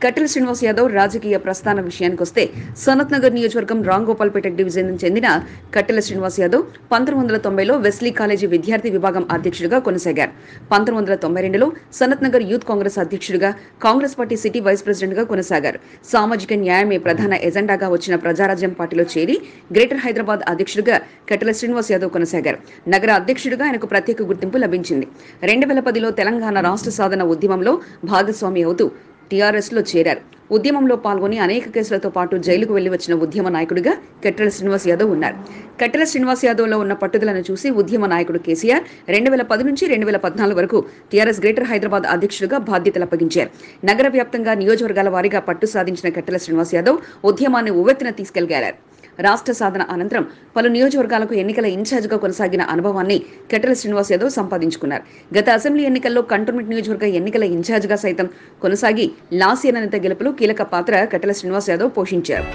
కట్టెల శ్రీనివాస్ యాదవ్ రాజకీయ ప్రస్థాన విషయానికి వస్తే సనత్ నగర్ నియోజకవర్గం రాంగోపాల్పేట డివిజన్ చెందిన కట్టెల శ్రీనివాస్ యాదవ్ 1990లో వెస్లీ కాలేజీ విద్యార్థి విభాగం అధ్యక్షుడిగా కొనసాగారు. 1992లో సనత్ నగర్ యూత్ కాంగ్రెస్ అధ్యక్షుడిగా, Congress party city vice president గా కొనసాగారు. సామాజిక న్యాయమే ప్రధాన ఎజెండాగా వచ్చిన ప్రజారాజ్యం పార్టీలో చేరి గ్రేటర్ హైదరాబాద్ అధ్యక్షుడిగా కట్టెల శ్రీనివాస్ యాదవ్ కొనసాగారు. నగర అధ్యక్షుడిగా ఆయనకు ప్రత్యేక గుర్తింపు లభించింది. 2010లో తెలంగాణ రాష్ట్ర సాధన ఉద్యమంలో భాగస్వామి అవుతూ టీఆర్ఎస్ లో చేరారు. ఉద్యమంలో పాల్గొని అనేక కేసులతో పాటు జైలుకు వెళ్లి వచ్చిన ఉద్యమ నాయకుడిగా కట్టెల శ్రీనివాస్ యాదవ్ ఉన్నారు. కట్టెల శ్రీనివాస్ యాదవ్ లో ఉన్న పట్టుదలను చూసి ఉద్యమ నాయకుడు కేసీఆర్ 2010 నుంచి 2014 వరకు టీఆర్ఎస్ గ్రేటర్ హైదరాబాద్ అధ్యక్షుడిగా బాధ్యతలు అప్పగించారు. నగర వ్యాప్తంగా నియోజకవర్గాల వారీగా పట్టు సాధించిన కట్టెల శ్రీనివాస్ యాదవ్ ఉద్యమాన్ని ఉవ్వెత్తున తీసుకెళ్లారు. రాష్ట్ర సాధన అనంతరం పలు నియోజకవర్గాలకు ఎన్నికల ఇన్ఛార్జిగా కొనసాగిన అనుభవాన్ని కట్టెల శ్రీనివాస్ యాదవ్ సంపాదించుకున్నారు. గత అసెంబ్లీ ఎన్నికల్లో కంటోన్మెంట్ నియోజకవర్గ ఎన్నికల ఇన్ఛార్జిగా సైతం కొనసాగి లాస్య నేత గెలుపులో కీలక పాత్ర కట్టెల శ్రీనివాస్ యాదవ్ పోషించారు.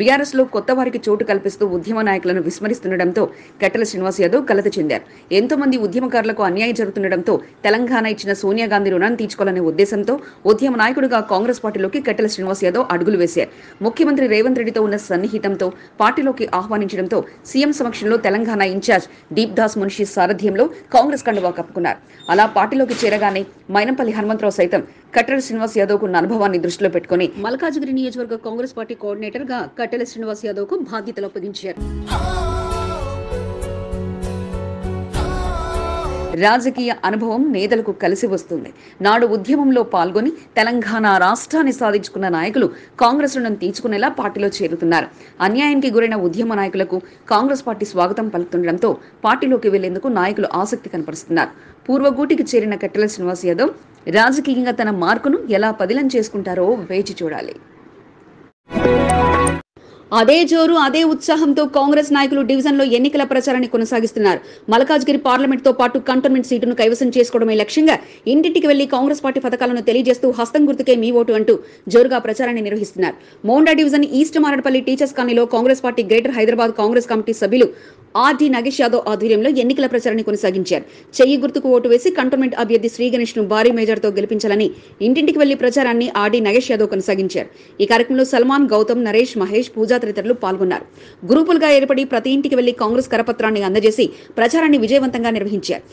బీఆర్ఎస్ లో కొత్త వారికి చోటు కల్పిస్తూ ఉద్యమ నాయకులను విస్మరిస్తుండటంతో కట్టెల శ్రీనివాస్ యాదవ్ కలత చెందారు. ఎంతో మంది ఉద్యమకారులకు అన్యాయం జరుగుతుండటంతో తెలంగాణ ఇచ్చిన సోనియా గాంధీ రుణాన్ని తీర్చుకోవాలనే ఉద్దేశంతో ఉద్యమ నాయకుడిగా కాంగ్రెస్ పార్టీలోకి కట్టెల శ్రీనివాస్ యాదవ్ అడుగులు వేశారు. ముఖ్యమంత్రి రేవంత్ రెడ్డితో ఉన్న సన్నిహితంతో పార్టీలోకి ఆహ్వానించడంతో సీఎం సమక్షంలో తెలంగాణ ఇన్ఛార్జ్ దీప్ దాస్ మున్షి సారథ్యంలో కాంగ్రెస్ కండువా కప్పుకున్నారు. అలా పార్టీలోకి చేరగానే మైనంపల్లి హనుమంతరావు సైతం కట్టెల శ్రీనివాస్ యాదవ్ కు అనుభవాన్ని దృష్టిలో పెట్టుకుని మల్కాజ్గిరి నియోజకవర్గ కాంగ్రెస్ పార్టీ కోఆర్డినేటర్ గా కట్టెల శ్రీనివాస్ యాదవ్ కు బాధ్యతలు అప్పగించారు. రాజకీయ అనుభవం నేతలకు కలిసి వస్తుంది. నాడు ఉద్యమంలో పాల్గొని తెలంగాణ రాష్ట్రాన్ని సాధించుకున్న నాయకులు కాంగ్రెస్ రుణం తీర్చుకునేలా పార్టీలో చేరుతున్నారు. అన్యాయానికి గురైన ఉద్యమ నాయకులకు కాంగ్రెస్ పార్టీ స్వాగతం పలుకుతుండటంతో పార్టీలోకి వెళ్లేందుకు నాయకులు ఆసక్తి కనపరుస్తున్నారు. పూర్వగూటికి చేరిన కట్టెల శ్రీనివాస్ యాదవ్ రాజకీయంగా తన మార్కును ఎలా పదిలం చేసుకుంటారో వేచి చూడాలి. అదే జోరు అదే ఉత్సాహంతో కాంగ్రెస్ నాయకులు డివిజన్లో ఎన్నికల ప్రచారాన్ని కొనసాగిస్తున్నారు. మల్కాజ్గిరి పార్లమెంట్ తో పాటు కంటోన్మెంట్ సీటును కైవసం చేసుకోవడమే లక్ష్యంగా ఇంటింటికి వెళ్లి కాంగ్రెస్ పార్టీ పథకాలను తెలియజేస్తూ హస్తం గుర్తుకే మీ ఓటు అంటూ జోరుగా ప్రచారాన్ని నిర్వహిస్తున్నారు. Monda division east Maredpally teachers కాలనీలో Congress party greater Hyderabad Congress committee సభ్యులు ఆర్డి నగేష్ యాదవ్ ఆధ్వర్యంలో ఎన్నికల ప్రచారాన్ని కొనసాగించారు. చెయ్యి గుర్తుకు ఓటు వేసి కంటోన్మెంట్ అభ్యర్థి శ్రీ గణేష్ ను భారీ మేజర్తో గెలిపించాలని ఇంటింటికి వెళ్లి ప్రచారాన్ని ఆర్డి నగేష్ యాదవ్ కొనసాగించారు. ఈ కార్యక్రమంలో సల్మాన్, గౌతమ్, నరేష్, మహేష్, పూజా తదితరులు పాల్గొన్నారు. గ్రూపులుగా ఏర్పడి ప్రతి ఇంటికి వెళ్లి కాంగ్రెస్ కరపత్రాన్ని అందజేసి ప్రచారాన్ని విజయవంతంగా నిర్వహించారు.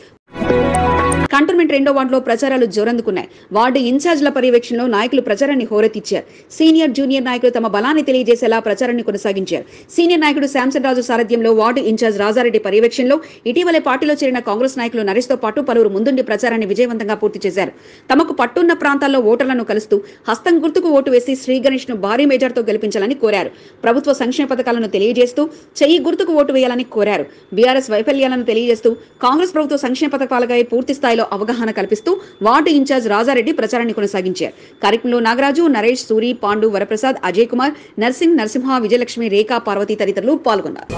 కంటోన్మెంట్ 2వ వార్డులో ప్రచారాలు జోరందుకున్నాయి. వార్డు ఇన్ఛార్జ్ల పర్యవేక్షణలో నాయకులు ప్రచారాన్ని హోరెత్తిచ్చారు. సీనియర్, జూనియర్ నాయకులు తమ బలాన్ని తెలియజేసేలా ప్రచారాన్ని కొనసాగించారు. సీనియర్ నాయకుడు శాంసన్ రాజు సారథ్యంలో వార్డు ఇన్ఛార్జ్ రాజారెడ్డి పర్యవేక్షణలో ఇటీవలే పార్టీలో చేరిన కాంగ్రెస్ నాయకులు నరేష్ తో పాటు పలువురు ముందుండి ప్రచారాన్ని విజయవంతంగా పూర్తి చేశారు. తమకు పట్టున్న ప్రాంతాల్లో ఓటర్లను కలుస్తూ హస్తం గుర్తుకు ఓటు వేసి శ్రీ గణేష్ ను భారీ మేజర్తో గెలిపించాలని కోరారు. ప్రభుత్వ సంక్షేమ పథకాలను తెలియజేస్తూ చెయ్యి గుర్తుకు ఓటు వేయాలని కోరారు. బీఆర్ఎస్ వైఫల్యాలను తెలియజేస్తూ కాంగ్రెస్ ప్రభుత్వ సంక్షేమ పథకాలపై పూర్తి స్థాయిలో అవగాహన కల్పిస్తూ వార్డు ఇన్ఛార్జ్ రాజారెడ్డి ప్రచారాన్ని కొనసాగించారు. కార్యక్రమంలో నాగరాజు, నరేష్, సూరి, పాండు, వరప్రసాద్, అజయ్ కుమార్, నర్సింగ్, నరసింహ, విజయలక్ష్మి, రేఖా, పార్వతి తదితరులు పాల్గొన్నారు.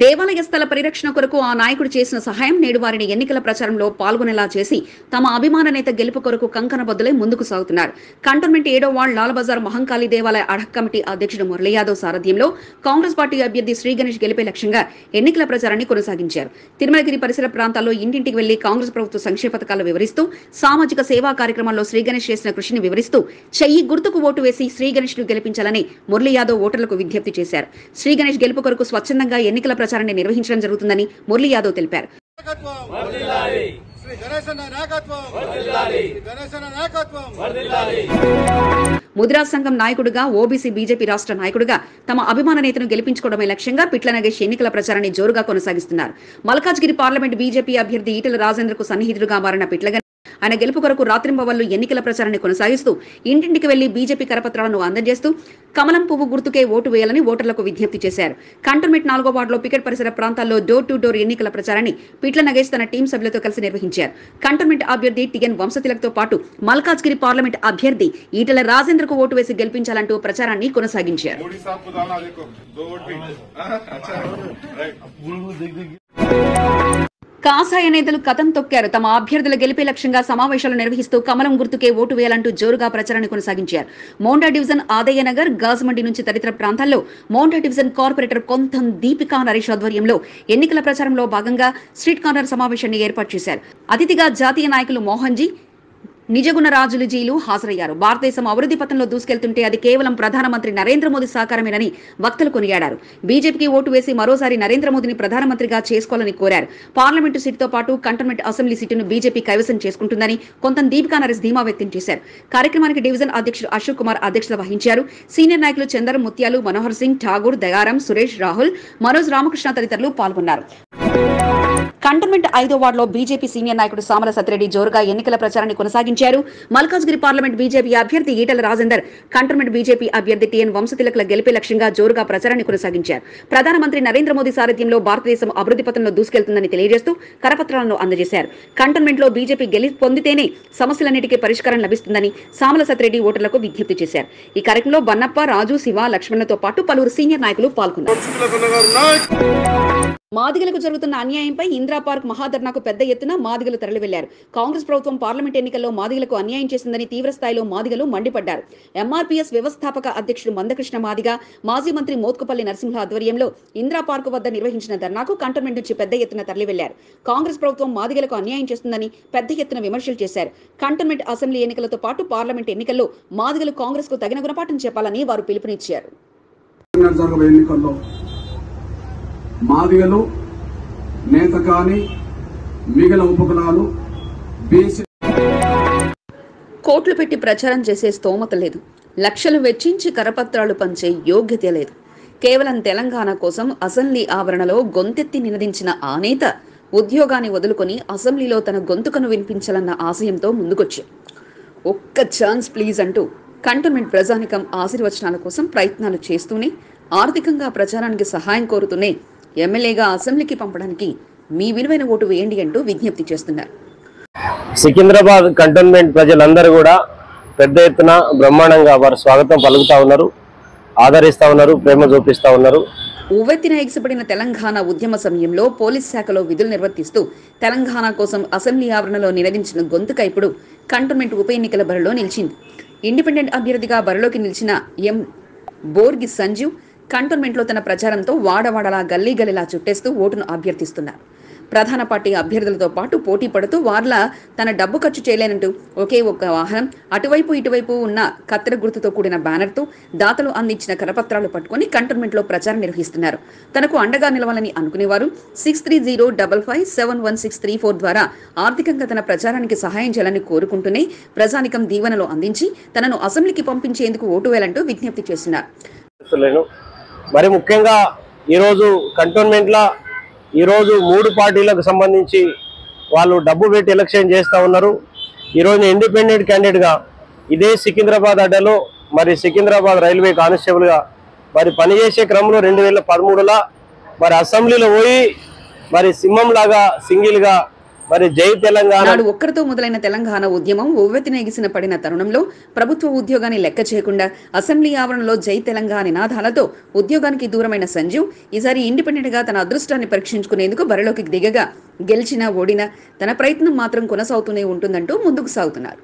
దేవాలయ స్థల పరిరక్షణ కొరకు ఆ నాయకుడు చేసిన సహాయం నేడు వారిని ఎన్నికల ప్రచారంలో పాల్గొనేలా చేసి తమ అభిమాన నేత గెలుపు కొరకు కంకణబద్దులై ముందుకు సాగుతున్నారు. కంటోన్మెంట్ 7వ వార్డు లాల్ బజార్ మహంకాళి దేవాలయ అడక్ కమిటీ అధ్యక్షుడు మురళీ యాదవ్ సారథ్యంలో కాంగ్రెస్ పార్టీ అభ్యర్థి శ్రీ గణేష్ గెలిపే లక్ష్యంగా ఎన్నికల ప్రచారాన్ని కొనసాగించారు. తిరుమలగిరి పరిసర ప్రాంతాల్లో ఇంటింటికి వెళ్లి కాంగ్రెస్ ప్రభుత్వ సంక్షేమ పథకాలు వివరిస్తూ సామాజిక సేవా కార్యక్రమాల్లో శ్రీ గణేష్ చేసిన కృషిని వివరిస్తూ చెయ్యి గుర్తుకు ఓటు వేసి శ్రీ గణేష్ ను గెలిపించాలని మురళీ యాదవ్ ఓటర్లకు విజ్ఞప్తి చేశారు. శ్రీ గణేష్ గెలుపు కొరకు స్వచ్ఛందంగా ఎన్నికల ప్రచారాన్ని నిర్వహించడం జరుగుతుందని మురళీ యాదవ్ తెలిపారు. ముదిరాజ్ సంఘం నాయకుడిగా, ఓబీసీ బీజేపీ రాష్ట్ర నాయకుడిగా తమ అభిమాన నేతను గెలిపించుకోవడమే లక్ష్యంగా పిట్ల నగేష్ ఎన్నికల ప్రచారాన్ని జోరుగా కొనసాగిస్తున్నారు. మల్కాజ్గిరి పార్లమెంట్ బీజేపీ అభ్యర్థి ఈటెల రాజేందర్ కు సన్నిహితుడుగా మారిన పిట్ల ఆయన గెలుపు కొరకు రాత్రింబవళ్లు ఎన్నికల ప్రచారాన్ని కొనసాగిస్తూ ఇంటింటికి వెళ్లి బీజేపీ కరపత్రాలను అందజేస్తూ కమలం పువ్వు గుర్తుకే ఓటు వేయాలని ఓటర్లకు విజ్ఞప్తి చేశారు. కంటోన్మెంట్ 4వ వార్డులో పికెట్ పరిసర ప్రాంతాల్లో డోర్ టు డోర్ ఎన్నికల ప్రచారాన్ని పిట్ల నగేష్ తన టీం సభ్యులతో కలిసి నిర్వహించారు. కంటోన్మెంట్ అభ్యర్థి టిఎన్ వంశతిలక్ తో పాటు మల్కాజ్గిరి పార్లమెంట్ అభ్యర్థి ఈటెల రాజేందర్ కు ఓటు వేసి గెలిపించాలంటూ ప్రచారాన్ని కొనసాగించారు. కాషాయ నేతలు కథం తొక్కారు. తమ అభ్యర్థుల గెలిపే లక్ష్యంగా సమావేశాలు నిర్వహిస్తూ కమలం గుర్తుకే ఓటు వేయాలంటూ జోరుగా ప్రచారాన్ని కొనసాగించారు. మోండా డివిజన్ ఆదయ్య నగర్, గాజుమండి నుంచి తదితర ప్రాంతాల్లో మోండా డివిజన్ కార్పొరేటర్ కొంతం దీపికా నరేష్ ఆధ్వర్యంలో ఎన్నికల ప్రచారంలో భాగంగా స్ట్రీట్ కార్నర్ సమావేశాన్ని ఏర్పాటు చేశారు. అతిథిగా జాతీయ నాయకులు మోహన్జీ, నిజగుణ రాజులుజీలు హాజరయ్యారు. భారతదేశం అభివృద్ధి పథంలో దూసుకెళ్తుంటే అది కేవలం ప్రధానమంత్రి నరేంద్ర మోదీ సహకారమేనని వక్తలు కొనియాడారు. బీజేపీకి ఓటు వేసి మరోసారి నరేంద్ర మోదీని ప్రధానమంత్రిగా చేసుకోవాలని కోరారు. పార్లమెంటు సీటుతో పాటు కంటోన్మెంట్ అసెంబ్లీ సీటును బీజేపీ కైవసం చేసుకుంటుందని కొంత దీపికా నరేష్ ధీమా వ్యక్తం చేశారు. కార్యక్రమానికి డివిజన్ అధ్యక్షుడు అశోక్ కుమార్ అధ్యక్షత వహించారు. సీనియర్ నాయకులు చందర్, ముత్యాలు, మనోహర్ సింగ్, ఠాగూర్, దయారం, సురేష్, రాహుల్, మనోజ్, రామకృష్ణ తదితరులు పాల్గొన్నారు. కంటోన్మెంట్ 5వ వార్డులో బీజేపీ సీనియర్ నాయకుడు సామల సత్యరెడ్డి జోరుగా ఎన్నికల ప్రచారాన్ని కొనసాగించారు. మల్కాజ్గిరి పార్లమెంట్ బీజేపీ అభ్యర్థి ఈటెల రాజేందర్, కంటోన్మెంట్ బీజేపీ అభ్యర్థి టిఎన్ వంశతిలక్ల గెలిపే లక్ష్యంగా జోరుగా ప్రచారాన్ని కొనసాగించారు. ప్రధానమంత్రి నరేంద్ర మోదీ సారథ్యంలో భారతదేశం అభివృద్ధి పథంలో దూసుకెళ్తుందని తెలియజేస్తూ కరపత్రాలను అందజేశారు. కంటోన్మెంట్ లో బీజేపీ గెలిపి పొందితేనే సమస్యలన్నిటికీ పరిష్కారం లభిస్తుందని సామల సత్యరెడ్డి ఓటర్లకు విజ్ఞప్తి చేశారు. ఈ కార్యక్రమంలో బన్నప్ప, రాజు, శివ, లక్ష్మణ్లతో పాటు పలువురు సీనియర్ నాయకులు పాల్గొన్నారు. మాదిగలకు జరుగుతున్న అన్యాయంపై ఇందిరా పార్క్ మహాధర్నాకు పెద్ద ఎత్తున మాదిగలు తరలి వెళ్లారు. కాంగ్రెస్ ప్రభుత్వం పార్లమెంట్ ఎన్నికల్లో మాదిగలకు అన్యాయం చేసిందని తీవ్రస్థాయిలో మాదిగలు మండిపడ్డారు. ఎంఆర్పీఎస్ వ్యవస్థాపక అధ్యక్షుడు మందకృష్ణ మాదిగ, మాజీ మంత్రి మోత్కుపల్లి నరసింహ ఆధ్వర్యంలో ఇందిరా పార్క్ వద్ద నిర్వహించిన ధర్నాకు కంటోన్మెంట్ నుంచి పెద్ద ఎత్తున తరలి వెళ్లారు. కాంగ్రెస్ ప్రభుత్వం మాదిగలకు అన్యాయం చేస్తుందని పెద్ద ఎత్తున విమర్శలు చేశారు. కంటోన్మెంట్ అసెంబ్లీ ఎన్నికలతో పాటు పార్లమెంట్ ఎన్నికల్లో మాదిగలు కాంగ్రెస్ కు తగిన గుణపాఠం చెప్పాలని వారు పిలుపునిచ్చారు. మాదిగలు నేత కాని మిగిలిన ఉపకులాలు కోట్లు పెట్టి ప్రచారం చేసే స్తోమత లేదు. లక్షలు వెచ్చించి కరపత్రాలు పంచే యోగ్యత లేదు. కేవలం తెలంగాణ కోసం అసెంబ్లీ ఆవరణలో గొంతెత్తి నినదించిన ఆ నేత ఉద్యోగాన్ని వదులుకొని అసెంబ్లీలో తన గొంతుకను వినిపించాలన్న ఆశయంతో ముందుకొచ్చారు. ఒక్క ఛాన్స్ ప్లీజ్ అంటూ కంటోన్మెంట్ ప్రజానికం ఆశీర్వచనాల కోసం ప్రయత్నాలు చేస్తూనే, ఆర్థికంగా ప్రచారానికి సహాయం కోరుతూనే ఎమ్మెల్యేగా అసెంబ్లీకి పంపడానికి మీ విలువైన ఓటు వేయండి అంటూ విజ్ఞప్తి చేస్తున్నారు. సికింద్రాబాద్ కంటోన్మెంట్ ప్రజలందరూ కూడా పెద్ద ఎత్తున బ్రహ్మాండంగా వారు స్వాగతం పలుకుతా ఉన్నారు, ఆదరిస్తా ఉన్నారు, ప్రేమ చూపిస్తా ఉన్నారు. ఉవ్వెత్తిన ఎగిసిపడిన తెలంగాణ ఉద్యమ సమయంలో పోలీస్ శాఖలో విధులు నిర్వర్తిస్తూ తెలంగాణ కోసం అసెంబ్లీ ఆవరణలో నినదించిన గొంతుక ఇప్పుడు కంటోన్మెంట్ ఉప ఎన్నికల బరిలో నిలిచింది. ఇండిపెండెంట్ అభ్యర్థిగా బరిలోకి నిలిచిన ఎం బోర్గి సంజీవ్ కంటోన్మెంట్లో తన ప్రచారంతో వాడవాడలా గల్లీ గల్లీలా చుట్టేస్తూ ఓటును అభ్యర్థిస్తున్నారు. ప్రధాన పార్టీ అభ్యర్థులతో పాటు పోటీ పడుతూ వార్లా తన డబ్బు ఖర్చు చేయలేనంటూ ఒకే ఒక్క వాహనం, అటువైపు ఇటువైపు ఉన్న కత్తెర గుర్తుతో కూడిన బ్యానర్తో దాతలు అందించిన కరపత్రాలు పట్టుకుని కంటోన్మెంట్లో ప్రచారం నిర్వహిస్తున్నారు. తనకు అండగా నిలవాలని అనుకునేవారు 6305571634 ద్వారా ఆర్థికంగా తన ప్రచారానికి సహాయం చేయాలని కోరుకుంటూనే ప్రజానికం దీవెనలు అందించి తనను అసెంబ్లీకి పంపించేందుకు ఓటు వేయాలంటూ విజ్ఞప్తి చేస్తున్నారు. మరి ముఖ్యంగా ఈరోజు కంటోన్మెంట్లో ఈరోజు 3 పార్టీలకు సంబంధించి వాళ్ళు డబ్బు పెట్టి ఎలక్షన్ చేస్తూ ఉన్నారు. ఈరోజు ఇండిపెండెంట్ క్యాండిడేట్గా ఇదే సికింద్రాబాద్ అడ్డలో మరి సికింద్రాబాద్ రైల్వే కానిస్టేబుల్గా మరి పనిచేసే క్రమంలో 2013లో మరి అసెంబ్లీలో పోయి మరి సింహంలాగా సింగిల్గా మరి జై తెలంగాణ నాడు ఒక్కరితో మొదలైన తెలంగాణ ఉద్యమం ఉవ్వెత్తిన ఎగిసిన పడిన తరుణంలో ప్రభుత్వ ఉద్యోగాన్ని లెక్క చేయకుండా అసెంబ్లీ ఆవరణలో జై తెలంగాణ నినాదాలతో ఉద్యోగానికి దూరమైన సంజీవ్ ఈసారి ఇండిపెండెంట్ గా తన అదృష్టాన్ని పరీక్షించుకునేందుకు బరిలోకి దిగగా గెలిచినా ఓడినా తన ప్రయత్నం మాత్రం కొనసాగుతూనే ఉంటుందంటూ ముందుకు సాగుతున్నారు.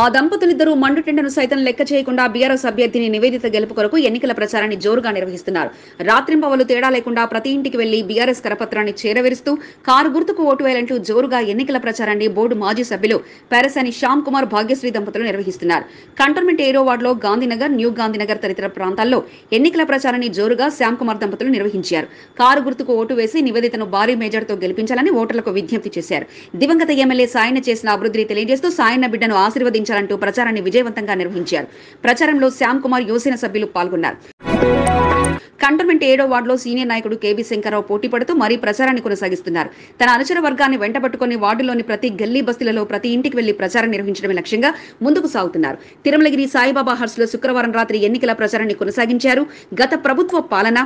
ఆ దంపతులిద్దరూ మండుటెండను సైతం లెక్క చేయకుండా బీఆర్ఎస్ అభ్యర్థిని నివేదిత గెలుపు కొరకు ఎన్నికల ప్రచారాన్ని జోరుగా నిర్వహిస్తున్నారు. రాత్రింపవలు తేడా లేకుండా ప్రతి ఇంటికి వెళ్లి బీఆర్ఎస్ కరపత్రాన్ని చేరవేరుస్తూ కారు గుర్తుకు ఓటు వేయాలంటూ జోరుగా ఎన్నికల ప్రచారాన్ని బోర్డు మాజీ సభ్యులు పారసాని శ్యామ్ కుమార్ భాగ్యశ్రీ దంపతులు నిర్వహిస్తున్నారు. కంటోన్మెంట్ 7వ వార్డులో గాంధీనగర్, న్యూ గాంధీనగర్ తదితర ప్రాంతాల్లో ఎన్నికల ప్రచారాన్ని జోరుగా శ్యామ్ కుమార్ దంపతులు నిర్వహించారు. కారు గుర్తుకు ఓటు వేసి నివేదితను భారీ మేజర్తో గెలిపించాలని ఓటర్లకు విజ్ఞప్తి చేశారు. దివంగత ఎమ్మెల్యే సాయన్న చేసిన అభివృద్ధిని తెలియజేస్తూ సాయన్న బిడ్డను ఆశీర్వదించాలంటూ ప్రచారాన్ని విజయవంతంగా నిర్వహించారు. ప్రచారంలో శ్యామ్ కుమార్ యువసేన సభ్యులు పాల్గొన్నారు. కంటోన్మెంట్ 7వ వార్డులో సీనియర్ నాయకుడు కేబీ శంకర్రావు పోటీ పడుతూ మరీ ప్రచారాన్ని కొనసాగిస్తున్నారు. తన అనుచర వర్గాన్ని వెంటబట్టుకుని వార్డులోని ప్రతి గల్లీ బస్తీలలో ప్రతి ఇంటికి వెళ్లి ప్రచారం నిర్వహించడమే లక్ష్యంగా ముందుకు సాగుతున్నారు. తిరుమలగిరి సాయిబాబా హర్స్ లో శుక్రవారం రాత్రి ఎన్నికల ప్రచారాన్ని కొనసాగించారు. గత ప్రభుత్వ పాలన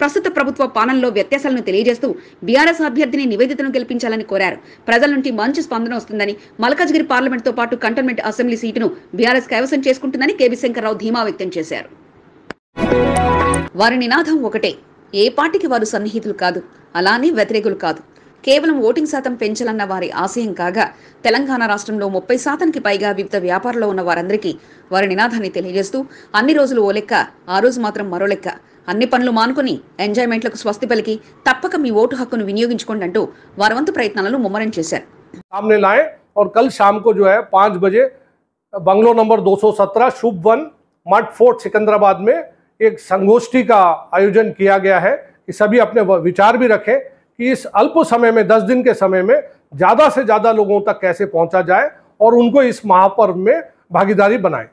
ప్రస్తుత ప్రభుత్వ పాలనలో వ్యత్యాసాలను తెలియజేస్తూ బీఆర్ఎస్ అభ్యర్థిని నివేదితను గెలిపించాలని కోరారు. ప్రజల నుండి మంచి స్పందన వస్తుందని, మల్కాజ్గిరి పార్లమెంట్ తో పాటు కంటోన్మెంట్ అసెంబ్లీ సీటును బీఆర్ఎస్ కైవసం చేసుకుంటుందని కేబీ శంకర్రావు ధీమా వ్యక్తం చేశారు. వారి నినాదం ఒకటే, ఏ పార్టీకి వారు సన్నిహితులు కాదు, అలానే వ్యతిరేకులు కాదు, కేవలం ఓటింగ్ శాతం పెంచాలన్న వారి ఆశయం కాగా తెలంగాణ రాష్ట్రంలో 30% పైగా వివిధ వ్యాపారంలో ఉన్న వారందరికీ వారి నినాదాన్ని తెలియజేస్తూ అన్ని రోజులు ఓ లెక్క, ఆ రోజు మాత్రం మరో లెక్క, అన్ని పనులు మానుకుని ఎంజాయ్మెంట్లకు స్వస్తి పలికి తప్పక మీ ఓటు హక్కును వినియోగించుకోండి అంటూ వారి వంతు ప్రయత్నాలను ముమ్మరం చేశారు. सामने लाए और कल शाम को जो है 5 बजे बंगलो नंबर 217 शुभ वन मठ फोर्ट सिकंदराबाद में एक संगोष्ठी का आयोजन किया गया है कि सभी अपने विचार भी रखें कि इस अल्प समय में 10 दिन के समय में ज़्यादा से ज़्यादा लोगों तक कैसे पहुंचा जाए और उनको इस महापर्व में भागीदारी बनाएं।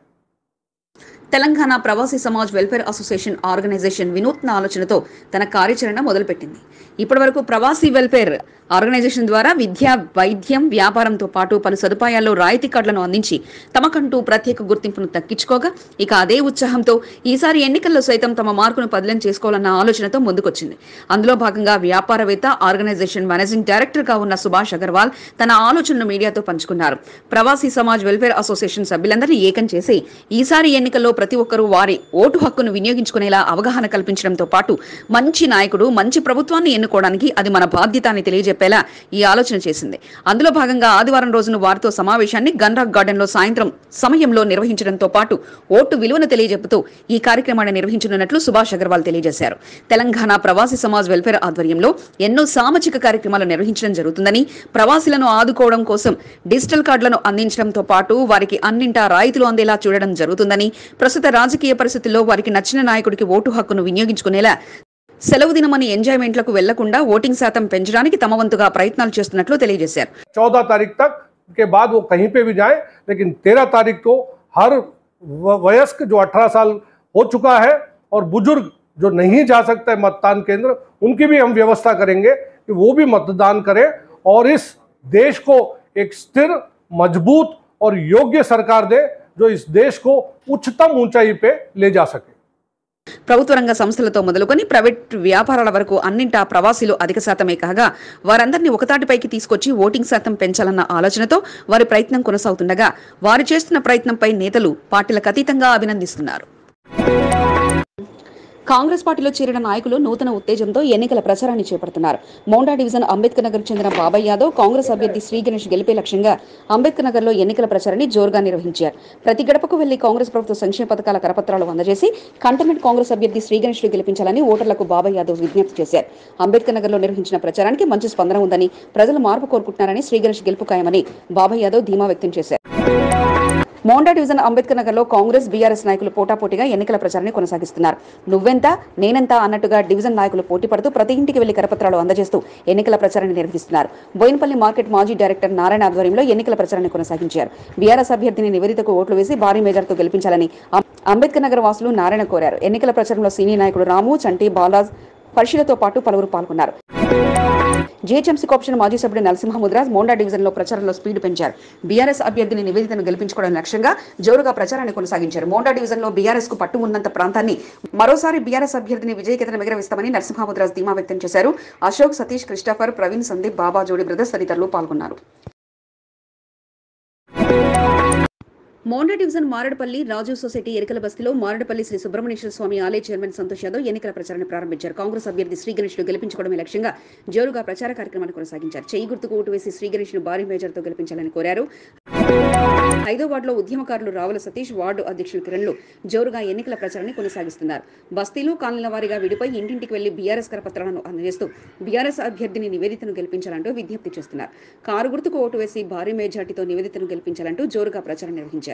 Telangana Pravasi Samaj welfare association organization వినూత్న ఆలోచనతో తన కార్యాచరణ మొదలుపెట్టింది. ఇప్పటివరకు ప్రవాసీ వెల్ఫేర్ ఆర్గనైజేషన్ ద్వారా విద్య, వైద్యం, వ్యాపారంతో పాటు పలు సదుపాయాల్లో రాయితీ కార్డులను అందించి తమకంటూ ప్రత్యేక గుర్తింపును దక్కించుకోగా ఇక అదే ఉత్సాహంతో ఈసారి ఎన్నికల్లో సైతం తమ మార్కును పదిలం చేసుకోవాలన్న ఆలోచనతో ముందుకొచ్చింది. అందులో భాగంగా వ్యాపారవేత్త, ఆర్గనైజేషన్ మేనేజింగ్ డైరెక్టర్ గా ఉన్న సుభాష్ అగర్వాల్ తన ఆలోచనను మీడియాతో పంచుకున్నారు. ప్రవాసీ సమాజ్ వెల్ఫేర్ అసోసియేషన్ సభ్యులందరినీ ఏకం చేసి ఈసారి ఎన్నికల్లో ప్రతి ఒక్కరూ వారి ఓటు హక్కును వినియోగించుకునేలా అవగాహన కల్పించడంతో పాటు మంచి నాయకుడు, మంచి ప్రభుత్వాన్ని ఎన్నుకోవడానికి అది మన బాధ్యత అని తెలియజెప్పేలా ఈ ఆలోచన చేసింది. అందులో భాగంగా ఆదివారం రోజున వారితో సమావేశాన్ని గన్రాక్ గార్డెన్ లో సాయంత్రం సమయంలో నిర్వహించడంతో పాటు ఓటు విలువను తెలియజెప్పుతూ ఈ కార్యక్రమాన్ని నిర్వహించనున్నట్లు సుభాష్ అగర్వాల్ తెలియజేశారు. తెలంగాణ ప్రవాసీ సమాజ్ వెల్ఫేర్ ఆధ్వర్యంలో ఎన్నో సామాజిక కార్యక్రమాలు నిర్వహించడం జరుగుతుందని, ప్రవాసీలను ఆదుకోవడం కోసం డిజిటల్ కార్డులను అందించడంతో పాటు వారికి అన్నింటా రాయితీలు అందేలా చూడడం జరుగుతుందని, ప్రస్తుత రాజకీయ పరిస్థితుల్లో వారికి నచ్చిన నాయకుడికి ఓటు హక్కును వినియోగించుకునేలా సెలవు దినమని ఎంజాయ్మెంట్లకు వెళ్లకుండా ఓటింగ్ శాతం పెంచడానికి తమ వంతుగా ప్రయత్నాలు చేస్తున్నట్లు తెలియజేశారు. 14 तारीख तक के बाद वो कहीं पे भी जाए, लेकिन 13 तारीख को हर वयस्क जो 18 साल हो चुका है और बुजुर्ग जो नहीं जा सकते मतदान केंद्र, उनकी भी हम व्यवस्था करेंगे कि वो भी मतदान करें और इस देश को एक स्थिर, मजबूत और योग्य सरकार दे जो इस देश को उच्चतम ऊंचाई पे ले जा सके। ప్రభుత్వ రంగ సంస్థలతో మొదలుకొని ప్రైవేట్ వ్యాపారాల వరకు అన్నింటా ప్రవాసీలు అధిక శాతమే కాగా వారందరినీ ఒకతాటిపైకి తీసుకొచ్చి ఓటింగ్ శాతం పెంచాలన్న ఆలోచనతో వారి ప్రయత్నం కొనసాగుతుండగా వారు చేస్తున్న ప్రయత్నంపై నేతలు పార్టీలకు అతీతంగా అభినందిస్తున్నారు. కాంగ్రెస్ పార్టీలో చేరిన నాయకులు నూతన ఉత్తేజంతో ఎన్నికల ప్రచారాన్ని చేపడుతున్నారు. మోండా డివిజన్ అంబేద్కర్ నగర్ చెందిన బాబాయ్ యాదవ్ కాంగ్రెస్ అభ్యర్థి శ్రీ గణేష్ గెలిపే లక్ష్యంగా అంబేద్కర్ నగర్ లో ఎన్నికల ప్రచారాన్ని జోరుగా నిర్వహించారు. ప్రతి గడపకు వెళ్లి కాంగ్రెస్ ప్రభుత్వ సంక్షేమ పథకాల కరపత్రాలు అందజేసి కంటోన్మెంట్ కాంగ్రెస్ అభ్యర్థి శ్రీ గణేష్ గెలిపించాలని ఓటర్లకు బాబాయ్ యాదవ్ విజ్ఞప్తి చేశారు. అంబేద్కర్ నగర్ లో నిర్వహించిన ప్రచారానికి మంచి స్పందన ఉందని, ప్రజలు మార్పు కోరుకుంటున్నారని, శ్రీ గణేష్ గెలుపు ఖాయమని బాబాయ్ యాదవ్ ధీమా వ్యక్తం చేశారు. మోండా డివిజన్ అంబేద్కర్ నగర్ లో కాంగ్రెస్ బీఆర్ఎస్ నాయకులు పోటాపోటీగా ఎన్నికల ప్రచారాన్ని కొనసాగిస్తున్నారు. నువ్వెంత నేనెంత అన్నట్టుగా డివిజన్ నాయకులు పోటీ పడుతూ ప్రతి ఇంటికి వెళ్లి కరపత్రాలు అందజేస్తూ ఎన్నికల ప్రచారాన్ని నిర్వహిస్తున్నారు. బోయినపల్లి మార్కెట్ మాజీ డైరెక్టర్ నారాయణ ఆధ్వర్యంలో ఎన్నికల ప్రచారాన్ని కొనసాగించారు. బీఆర్ఎస్ అభ్యర్థిని నివేదితకు ఓట్లు వేసి భారీ మెజార్టీతో గెలిపించాలని అంబేద్కర్ నగర్ వాసులు నారాయణ కోరారు. ఎన్నికల ప్రచారంలో సీనియర్ నాయకుడు రాము, చంటి, బాలాజ్, పరిశీలతో పాటు పలువురు పాల్గొన్నారు. జీహెచ్ఎంసీ కార్పొరేషన్ మాజీ సభ్యుడు నరసింహ ముద్రాజ్ మోండా డివిజన్ లో ప్రచారంలో స్పీడ్ పెంచారు. బీఆర్ఎస్ అభ్యర్థిని నివేదితను గెలిపించుకోవడం లక్ష్యంగా జోరుగా ప్రచారాన్ని కొనసాగించారు. మోండా డివిజన్ లో బీఆర్ఎస్ కు పట్టు ఉన్నంత ప్రాంతాన్ని మరోసారి బీఆర్ఎస్ అభ్యర్థిని విజయకేతనం ఎగరవేస్తామని నరసింహ ముద్రాజ్ ధీమా వ్యక్తం చేశారు. అశోక్, సతీష్, క్రిస్టఫర్, ప్రవీణ్, సందీప్, బాబా, జోడి బ్రదర్స్ తదితరులు పాల్గొన్నారు. మోండా డివిజన్ మారడపల్లి రాజు సొసైటీ ఎరికల బస్తీలో మారడపల్లి శ్రీ సుబ్రహ్మణ్యేశ్వర స్వామి ఆలయ చైర్మన్ సంతోష్ యాదవ్ ఎన్నికల ప్రచారాన్ని ప్రారంభించారు. కాంగ్రెస్ అభ్యర్థి శ్రీ గణేష్ ను గెలిపించుకోవడమే లక్ష్యంగా జోరుగా ప్రచార కార్యక్రమాన్ని కొనసాగించారు. చేయి గుర్తుకు ఓటు వేసి శ్రీ గణేష్ ను భారీ మేజర్తో గెలిపించాలని కోరారు. 5వ వార్డులో ఉద్యమకారులు రావుల సతీష్, వార్డు అధ్యక్షులు కిరణ్లు జోరుగా ఎన్నికల ప్రచారాన్ని కొనసాగిస్తున్నారు. బస్తీలు, కాలనీల వారీగా విడిపై ఇంటింటికి వెళ్లి బీఆర్ఎస్ కరపత్రాలను అందజేస్తూ బీఆర్ఎస్ అభ్యర్థిని నివేదితను గెలిపించాలంటూ విజ్ఞప్తి చేస్తున్నారు. కారు గుర్తుకు ఓటు వేసి భారీ మేజార్టీతో నివేదితను గెలిపించాలంటూ జోరుగా ప్రచారం నిర్వహించారు.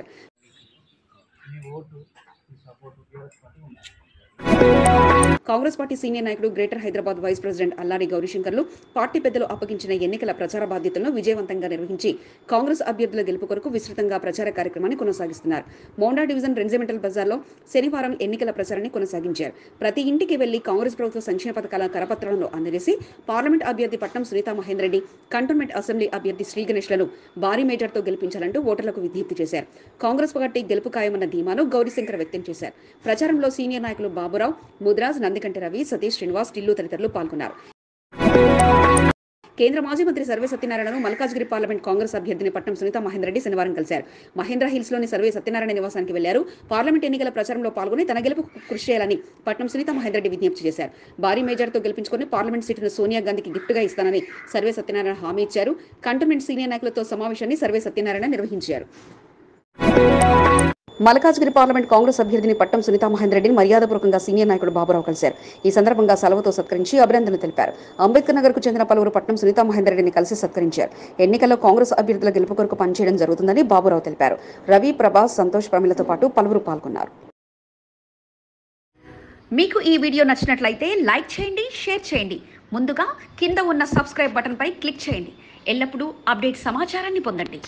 కాంగ్రెస్ పార్టీ సీనియర్ నాయకుడు, greater Hyderabad vice president Allari గౌరీశంకర్లు పార్టీ పెద్దలు అప్పగించిన ఎన్నికల ప్రచార బాధ్యతలను విజయవంతంగా నిర్వహించి కాంగ్రెస్ అభ్యర్థుల గెలుపు కొరకు విస్తృతంగా ప్రచార కార్యక్రమాన్ని కొనసాగిస్తున్నారు. మోండా డివిజన్ రెసిడెన్షియల్ బజార్లో శనివారం ఎన్నికల ప్రచారాన్ని కొనసాగించారు. ప్రతి ఇంటికి వెళ్లి కాంగ్రెస్ ప్రభుత్వ సంక్షేమ పథకాల కరపత్రాలను అందజేసి పార్లమెంట్ అభ్యర్థి పట్నం సునీతా మహేందర్ రెడ్డి, కంటోన్మెంట్ అసెంబ్లీ అభ్యర్థి శ్రీ గణేష్లను భారీ మేజర్తో గెలిపించాలంటూ ఓటర్లకు విజ్ఞప్తి చేశారు. కాంగ్రెస్ పార్టీ గెలుపు ఖాయమన్న ధీమాను గౌరీశంకర్ వ్యక్తం చేశారు. ప్రచారంలో సీనియర్ నాయకులు బాబురావు, ముద్రాజ్, నందికంటి రవి, సతీష్, శ్రీనివాస్, టిల్లు తదితరులు పాల్గొన్నారు. కేంద్ర మాజీ మంత్రి సర్వే సత్యనారాయణను మల్కాజ్గిరి పార్లమెంట్ కాంగ్రెస్ అభ్యర్థిని పట్నం సునీతా మహేందర్ రెడ్డి శనివారం కలిశారు. మహేంద్ర హిల్స్ లోని సర్వే సత్యనారాయణ నివాసానికి వెళ్లారు. పార్లమెంట్ ఎన్నికల ప్రచారంలో పాల్గొని తన గెలుపు కృషి చేయాలని పట్నం సునీతా మహేందర్ రెడ్డి విజ్ఞప్తి చేశారు. భారీ మేజర్తో గెలిపించుకుని పార్లమెంట్ సీటును సోనియా గాంధీకి గిఫ్ట్గా ఇస్తానని సర్వే సత్యనారాయణ హామీ ఇచ్చారు. కంటోన్మెంట్ సీనియర్ నాయకులతో సమావేశాన్ని సర్వే సత్యనారాయణ నిర్వహించారు. మల్కాజ్గిరి పార్లమెంట్ కాంగ్రెస్ అభ్యర్థిని పట్నం సునీతా మహేందర్ రెడ్డిని మర్యాదపూర్వకంగా సీనియర్ నాయకుడు బాబురావు కలిశారు. ఈ సందర్భంగా సెలవుతో సత్కరించి అభినందనలు తెలిపారు. అంబేద్కర్ నగర్ కు చెందిన పలువురు పట్నం సునీతా మహేందర్ రెడ్డిని కలిసి సత్కరించారు. ఎన్నికల్లో కాంగ్రెస్ అభ్యర్థుల గెలుపు కొరకు పనిచేయడం జరుగుతుందని బాబురావు తెలిపారు. రవి, ప్రభాస్, సంతోష్, ప్రమిళతో పాటు పలువురు పాల్గొన్నారు. మీకు ఈ వీడియో నచ్చినట్లయితే లైక్ చేయండి, షేర్ చేయండి. ముందుగా కింద ఉన్న సబ్స్క్రైబ్ బటన్ పై క్లిక్ చేయండి. ఎల్లప్పుడూ అప్డేట్ సమాచారాన్ని పొందండి.